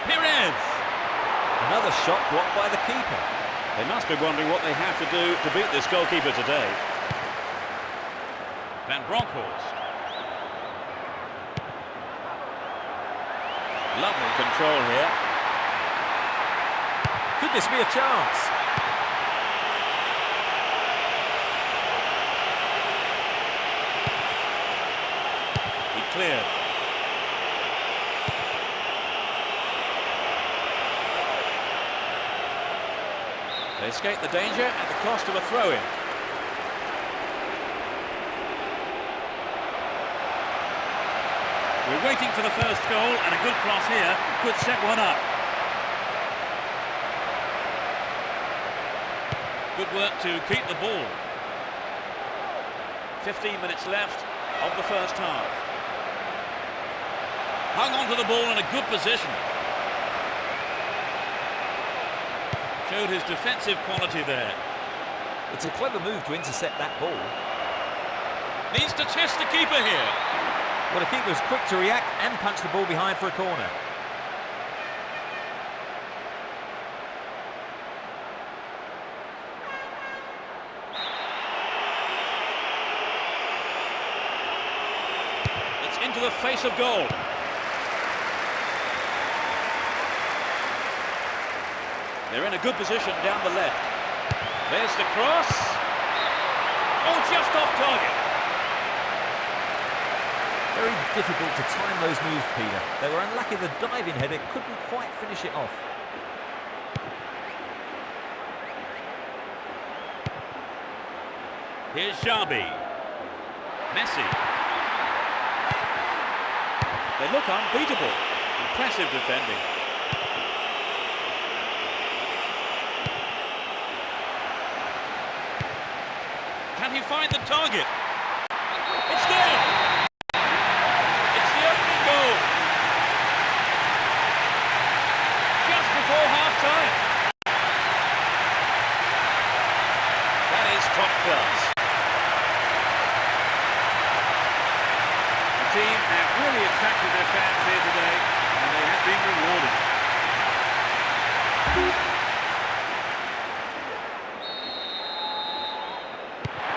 Perez. Another shot blocked by the keeper. They must be wondering what they have to do to beat this goalkeeper today. Van Bronckhorst. Lovely control here. Could this be a chance? He cleared. They escape the danger at the cost of a throw-in. We're waiting for the first goal, and a good cross here could set one up. Good work to keep the ball. 15 minutes left of the first half. Hung on to the ball in a good position. Showed his defensive quality there. It's a clever move to intercept that ball. Needs to test the keeper here. Well, the keeper was quick to react and punch the ball behind for a corner. It's into the face of goal. They're in a good position down the left. There's the cross. Oh, just off target. Very difficult to time those moves, Peter. They were unlucky the diving header couldn't quite finish it off. Here's Xabi. Messi. They look unbeatable. Impressive defending. Can he find the target? It's there. It's the opening goal. Just before half-time. That is top class. The team have really attracted their fans here today, and they have been rewarded.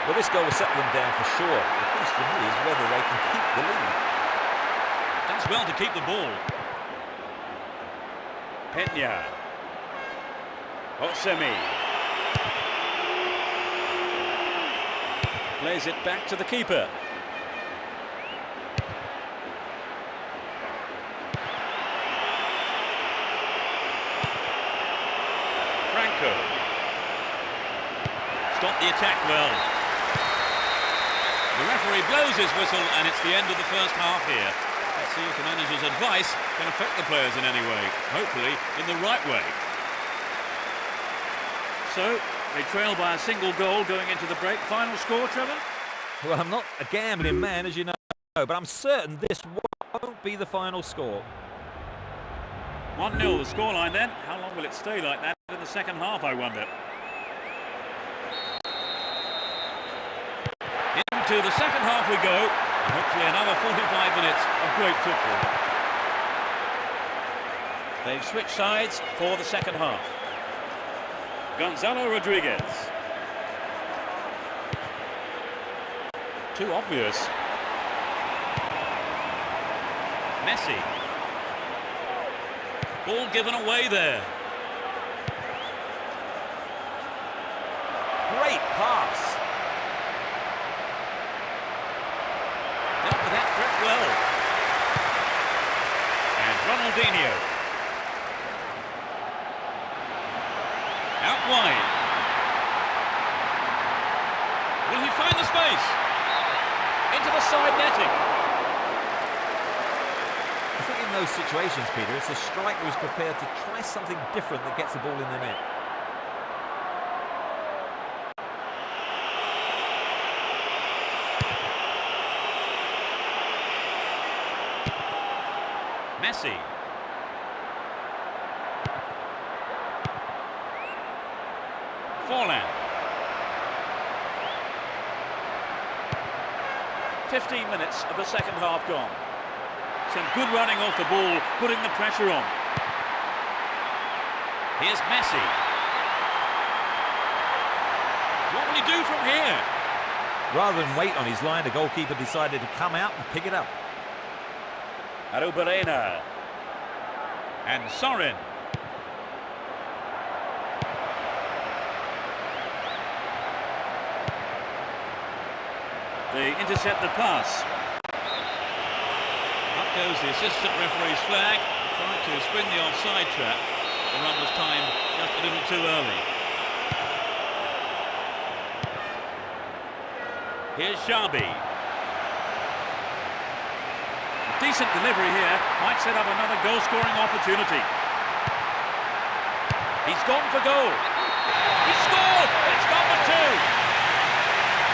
Well, this goal will settle them down for sure. The question is whether they can keep the lead. Does well to keep the ball. Peña. Orsemi. Plays it back to the keeper. Franco. Stop the attack well. The referee blows his whistle and it's the end of the first half here. Let's see if the manager's advice can affect the players in any way. Hopefully in the right way. So, they trail by a single goal going into the break. Final score, Trevor? Well, I'm not a gambling man, as you know, but I'm certain this won't be the final score. 1-0 the scoreline then. How long will it stay like that in the second half, I wonder? Into the second half we go, and hopefully another 45 minutes of great football. They've switched sides for the second half. Gonzalo Rodriguez. Too obvious. Messi. Ball given away there. Great pass. Dealt with that threat well. And Ronaldinho. Out wide. Will he find the space? Into the side netting. in those situations, Peter, it's a striker who's prepared to try something different that gets the ball in the net. Messi. Forlan. 15 minutes of the second half gone. Some good running off the ball, putting the pressure on. Here's Messi. What will he do from here? Rather than wait on his line, the goalkeeper decided to come out and pick it up. Arrubarena. And Sorin. They intercept the pass. Up goes the assistant referee's flag. Tried to spring the offside trap. The run was timed just a little too early. Here's Xabi. A decent delivery here might set up another goal-scoring opportunity. He's gone for goal. He scored! It's number 2.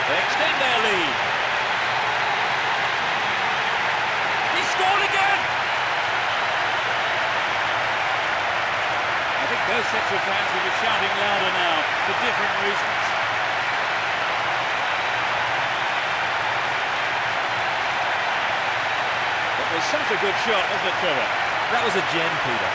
They extend their lead. He scored again! I think both sets of fans will be shouting louder now for different reasons. It was such a good shot, wasn't it, Trevor? That was a gem, Peter.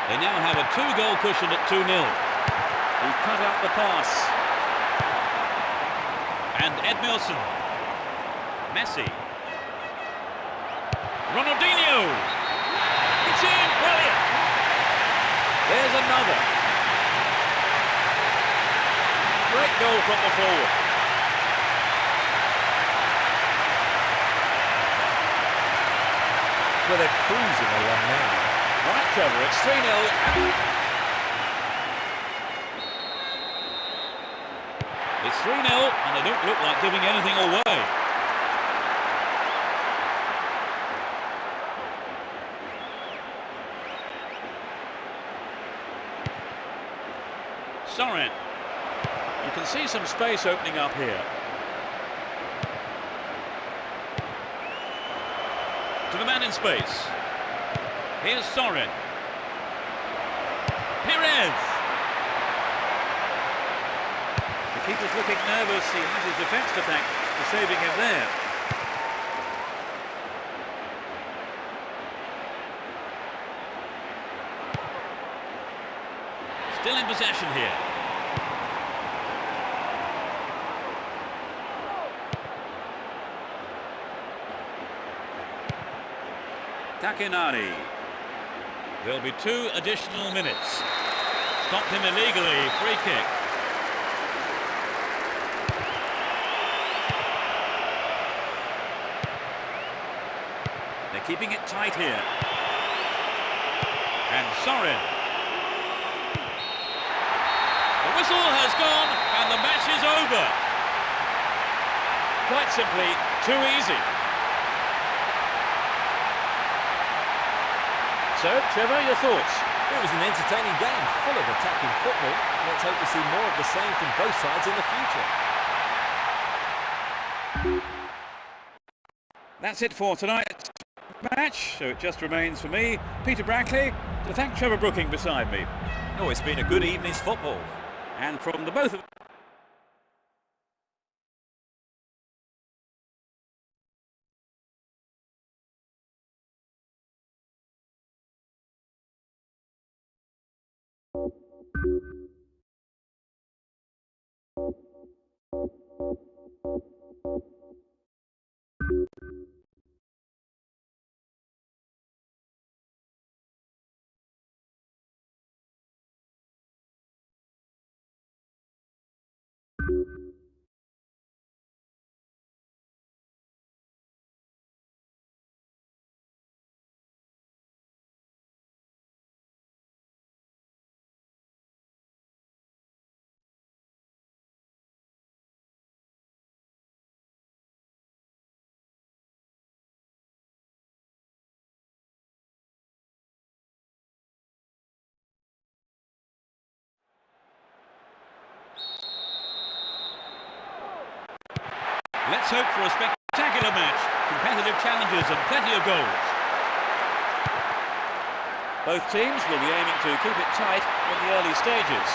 They now have a 2-goal cushion at 2-0. He cut out the pass. And Edmilson. Messi. Ronaldinho. It's in, brilliant. There's another. Great goal from the forward. Well, they're cruising along now. Right, Trevor, it's 3-0. It's 3-0 and they don't look like giving anything away. Sorin. You can see some space opening up here. To the man in space. Here's Sorin. Perez. The keeper's looking nervous. He has his defence to thank for saving him there. Still in possession here. Takenari. There'll be 2 additional minutes. Stopped him illegally. Free kick. They're keeping it tight here. And Sorin. The whistle has gone and the match is over. Quite simply, too easy. So, Trevor, your thoughts? It was an entertaining game, full of attacking football. Let's hope to see more of the same from both sides in the future. That's it for tonight's match. So it just remains for me, Peter Brackley, to thank Trevor Brooking beside me. Oh, it's been a good evening's football. And from the both of Let's hope for a spectacular match, competitive challenges and plenty of goals. Both teams will be aiming to keep it tight in the early stages.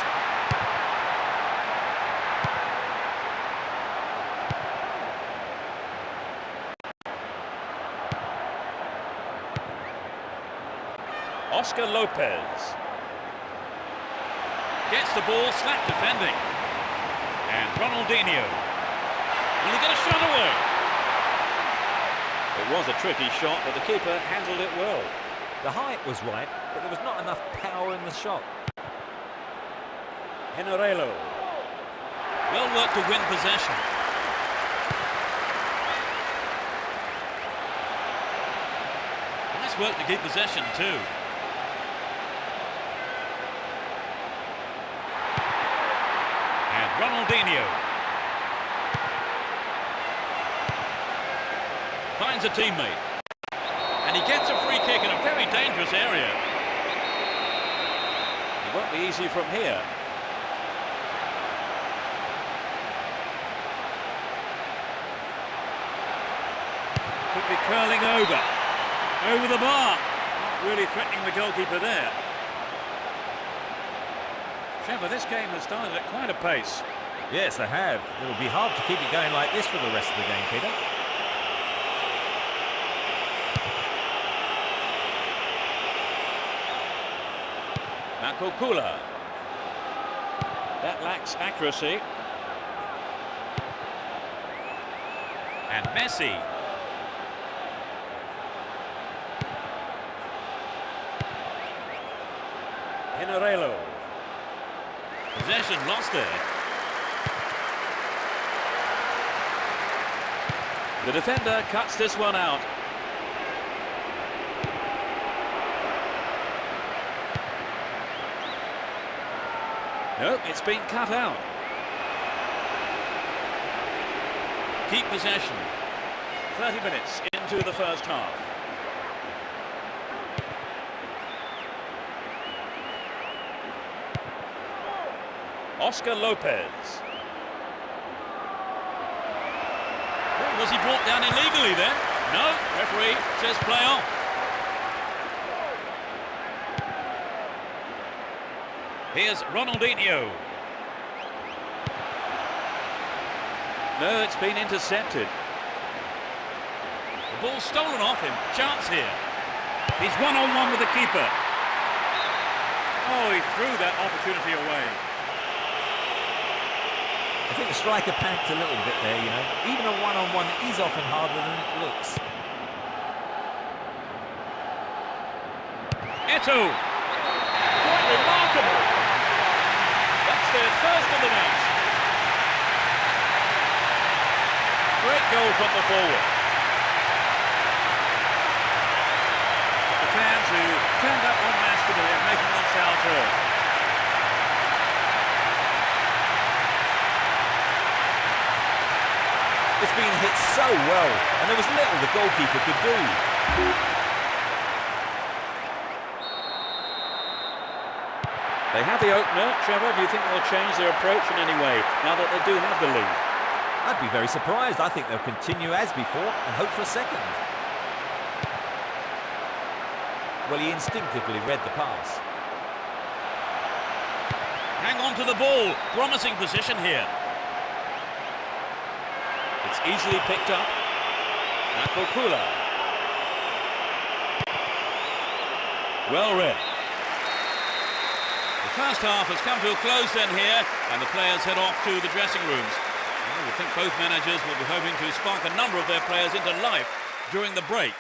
Oscar Lopez. Gets the ball, slap defending. And Ronaldinho. Will he get a shot away? It was a tricky shot, but the keeper handled it well. The height was right, but there was not enough power in the shot. Generelo. Well worked to win possession. Nice work to keep possession too. And Ronaldinho. Finds a teammate. And he gets a free kick in a very dangerous area. It won't be easy from here. Could be curling over the bar. Not really threatening the goalkeeper there. Trevor, this game has started at quite a pace. Yes, they have. It'll be hard to keep it going like this for the rest of the game, Peter. Marco Kula. That lacks accuracy. And Messi. Generelo. Possession lost there. The defender cuts this one out. Nope, it's been cut out. Keep possession. 30 minutes into the first half. Oscar Lopez. Oh, was he brought down illegally then? No, referee says play on. Here's Ronaldinho. No, it's been intercepted. The ball stolen off him. Chance here. He's one-on-one with the keeper. Oh, he threw that opportunity away. I think the striker panicked a little bit there, you know. Even a one-on-one is often harder than it looks. Eto'o. Quite remarkable. That's their first of the match. Great goal from the forward. The fans who turned up en masse today are making themselves heard. It's been hit so well, and there was little the goalkeeper could do. They have the opener. Trevor, do you think they'll change their approach in any way now that they do have the lead? I'd be very surprised. I think they'll continue as before and hope for a second. Well, he instinctively read the pass. Hang on to the ball. Promising position here. It's easily picked up. Marco Kula. Well read. The first half has come to a close then here, and the players head off to the dressing rooms. I would think both managers will be hoping to spark a number of their players into life during the break.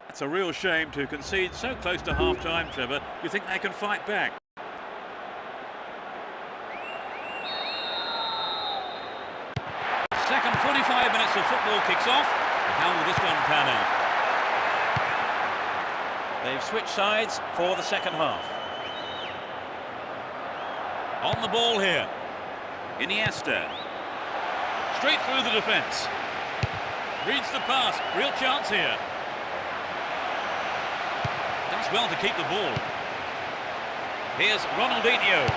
It's a real shame to concede so close to half-time, Trevor. Do you think they can fight back? Second 45 minutes of football kicks off. And how will this one pan out? They've switched sides for the second half. On the ball here. Iniesta. Straight through the defence. Reads the pass. Real chance here. Does well to keep the ball. Here's Ronaldinho.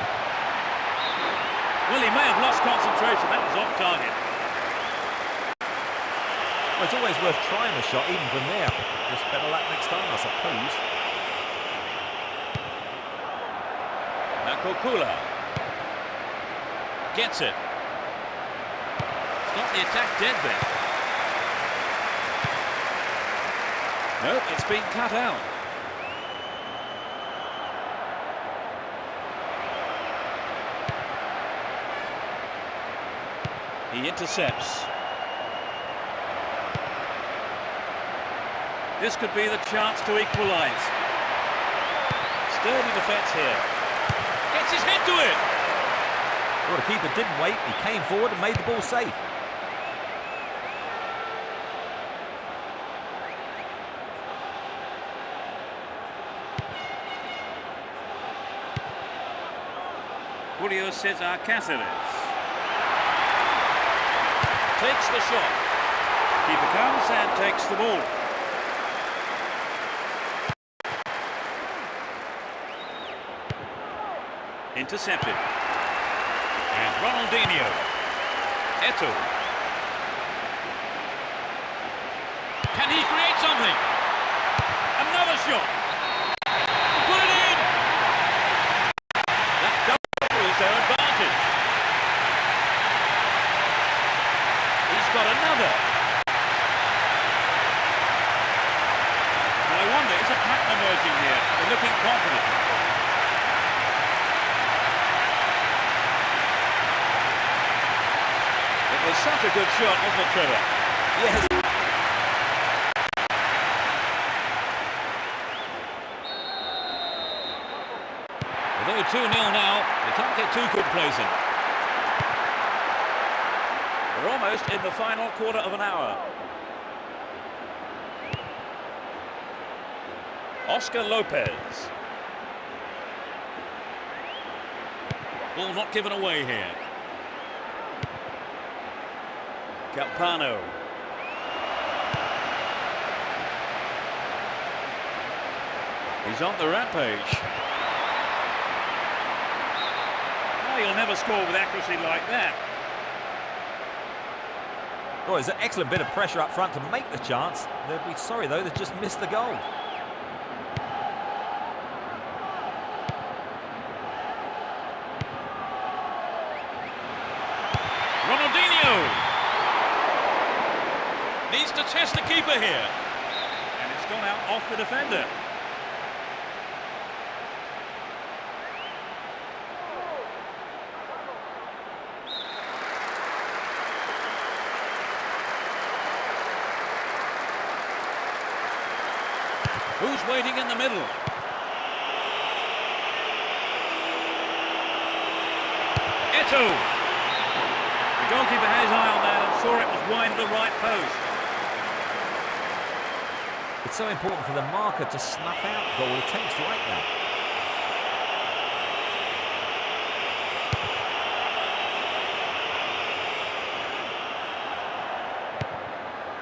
Well, he may have lost concentration. That was off target. Well, it's always worth trying a shot, even from there. Just better luck next time, I suppose. Nakokula gets it. Stop the attack dead there. No, it's been cut out. He intercepts. This could be the chance to equalise. Sturdy defence here. Gets his head to it. Well, the keeper didn't wait. He came forward and made the ball safe. Julio Cesar Cáceres takes the shot. Keeper comes and takes the ball. Intercepted. And Ronaldinho. Eto'o. Can he create something? Another shot. Put it in! That doubles their advantage. He's got another. Well, I wonder, is a pattern emerging here? They're looking confident. It was such a good shot, wasn't it, Trevor? Yes. Although 2-0 now, they can't get too complacent. We're almost in the final quarter of an hour. Oscar Lopez. Ball not given away here. Campano. He's on the rampage. Oh, you'll never score with accuracy like that. Well, there's an excellent bit of pressure up front to make the chance. They'll be sorry, though, they've just missed the goal. Ronaldinho needs to test the keeper here. And it's gone out off the defender. Who's waiting in the middle? Eto'o. The goalkeeper had his eye on that and saw it was wide of the right post. It's so important for the marker to snuff out goal attempts like that.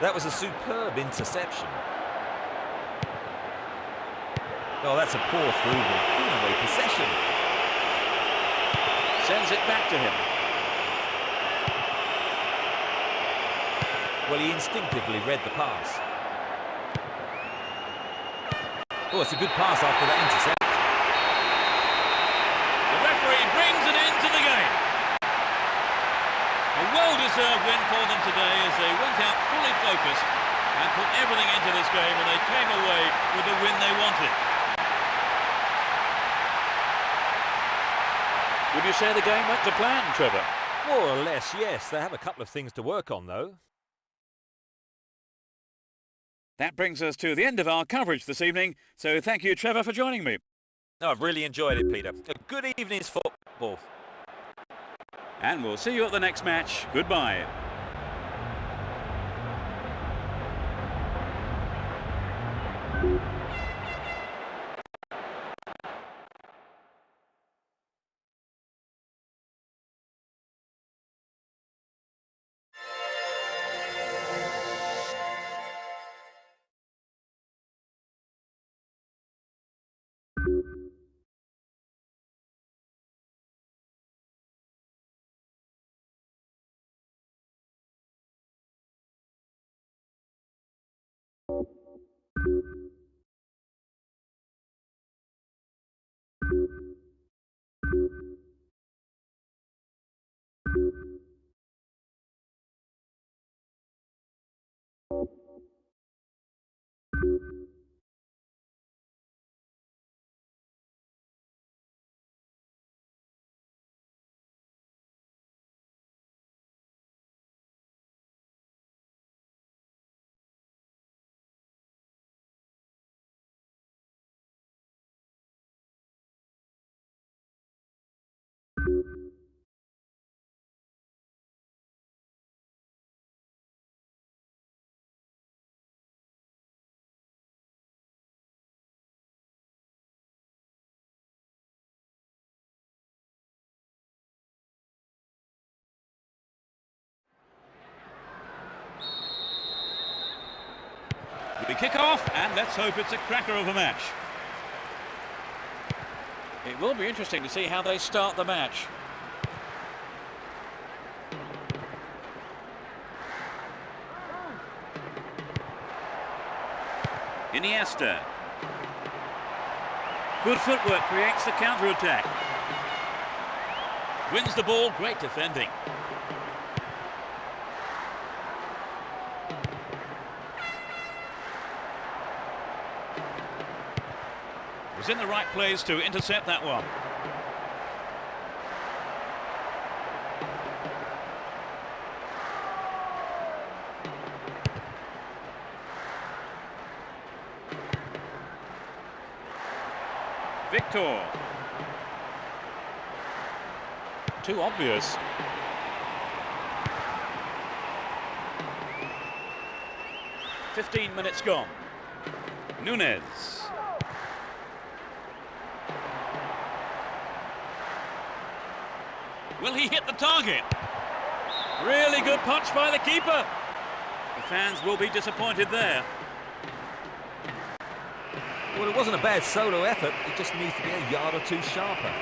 That was a superb interception. Oh, that's a poor through ball. Giving away possession. Sends it back to him. Well, he instinctively read the pass. Oh, it's a good pass after that intercept. The referee brings an end to the game. A well-deserved win for them today as they went out fully focused and put everything into this game, and they came away with the win they wanted. Would you say the game went to plan, Trevor? More or less, yes. They have a couple of things to work on, though. That brings us to the end of our coverage this evening, so thank you, Trevor, for joining me. No, I've really enjoyed it, Peter. A good evening's football. And we'll see you at the next match. Goodbye. We kick off, and let's hope it's a cracker of a match. It will be interesting to see how they start the match. Iniesta. Good footwork creates the counter-attack. Wins the ball, great defending. Was in the right place to intercept that one. Victor. Too obvious. .15 minutes gone. Nunez. Will he hit the target? Really good punch by the keeper. The fans will be disappointed there. Well, it wasn't a bad solo effort. It just needs to be a yard or two sharper.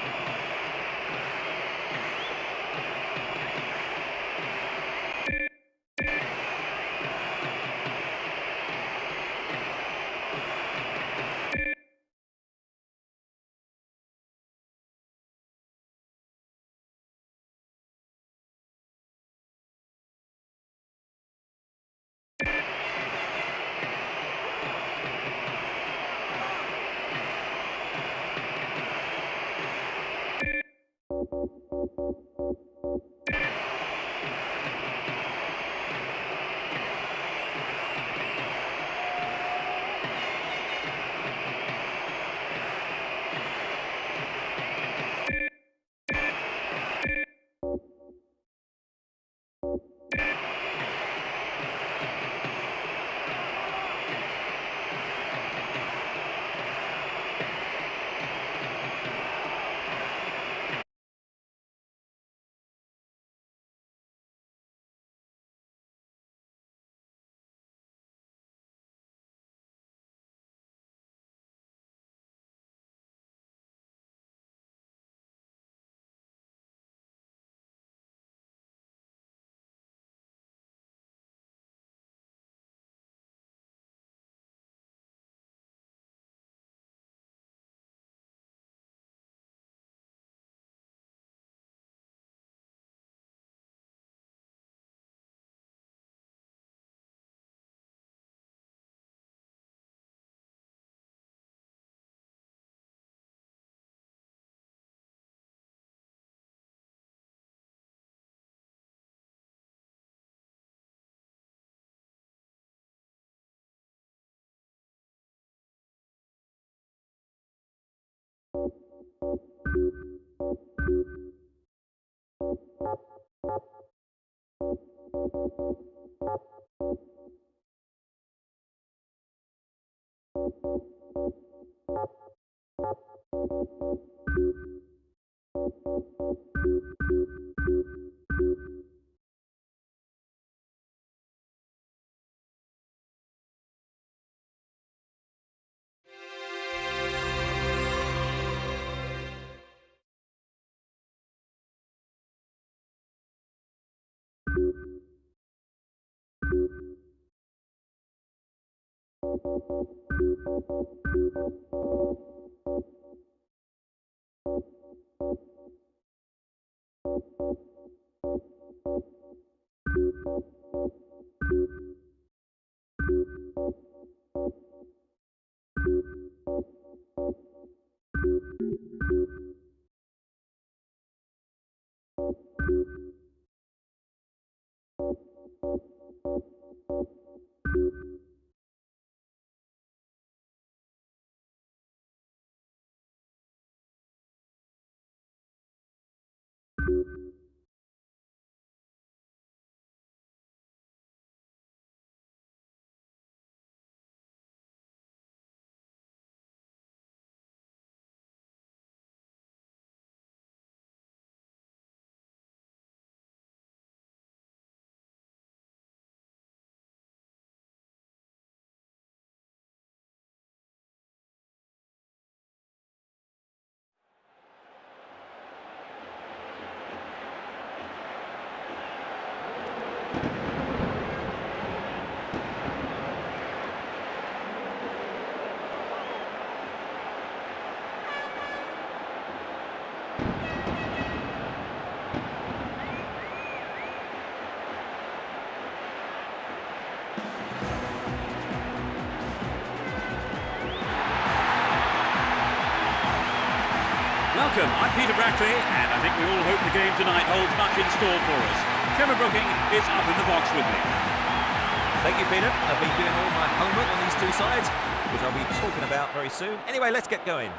welcome. I'm Peter Brackley, and I think we all hope the game tonight holds much in store for us. Trevor Brooking is up in the box with me. Thank you, Peter. I've been doing all my homework on these two sides, which I'll be talking about very soon. Anyway, let's get going.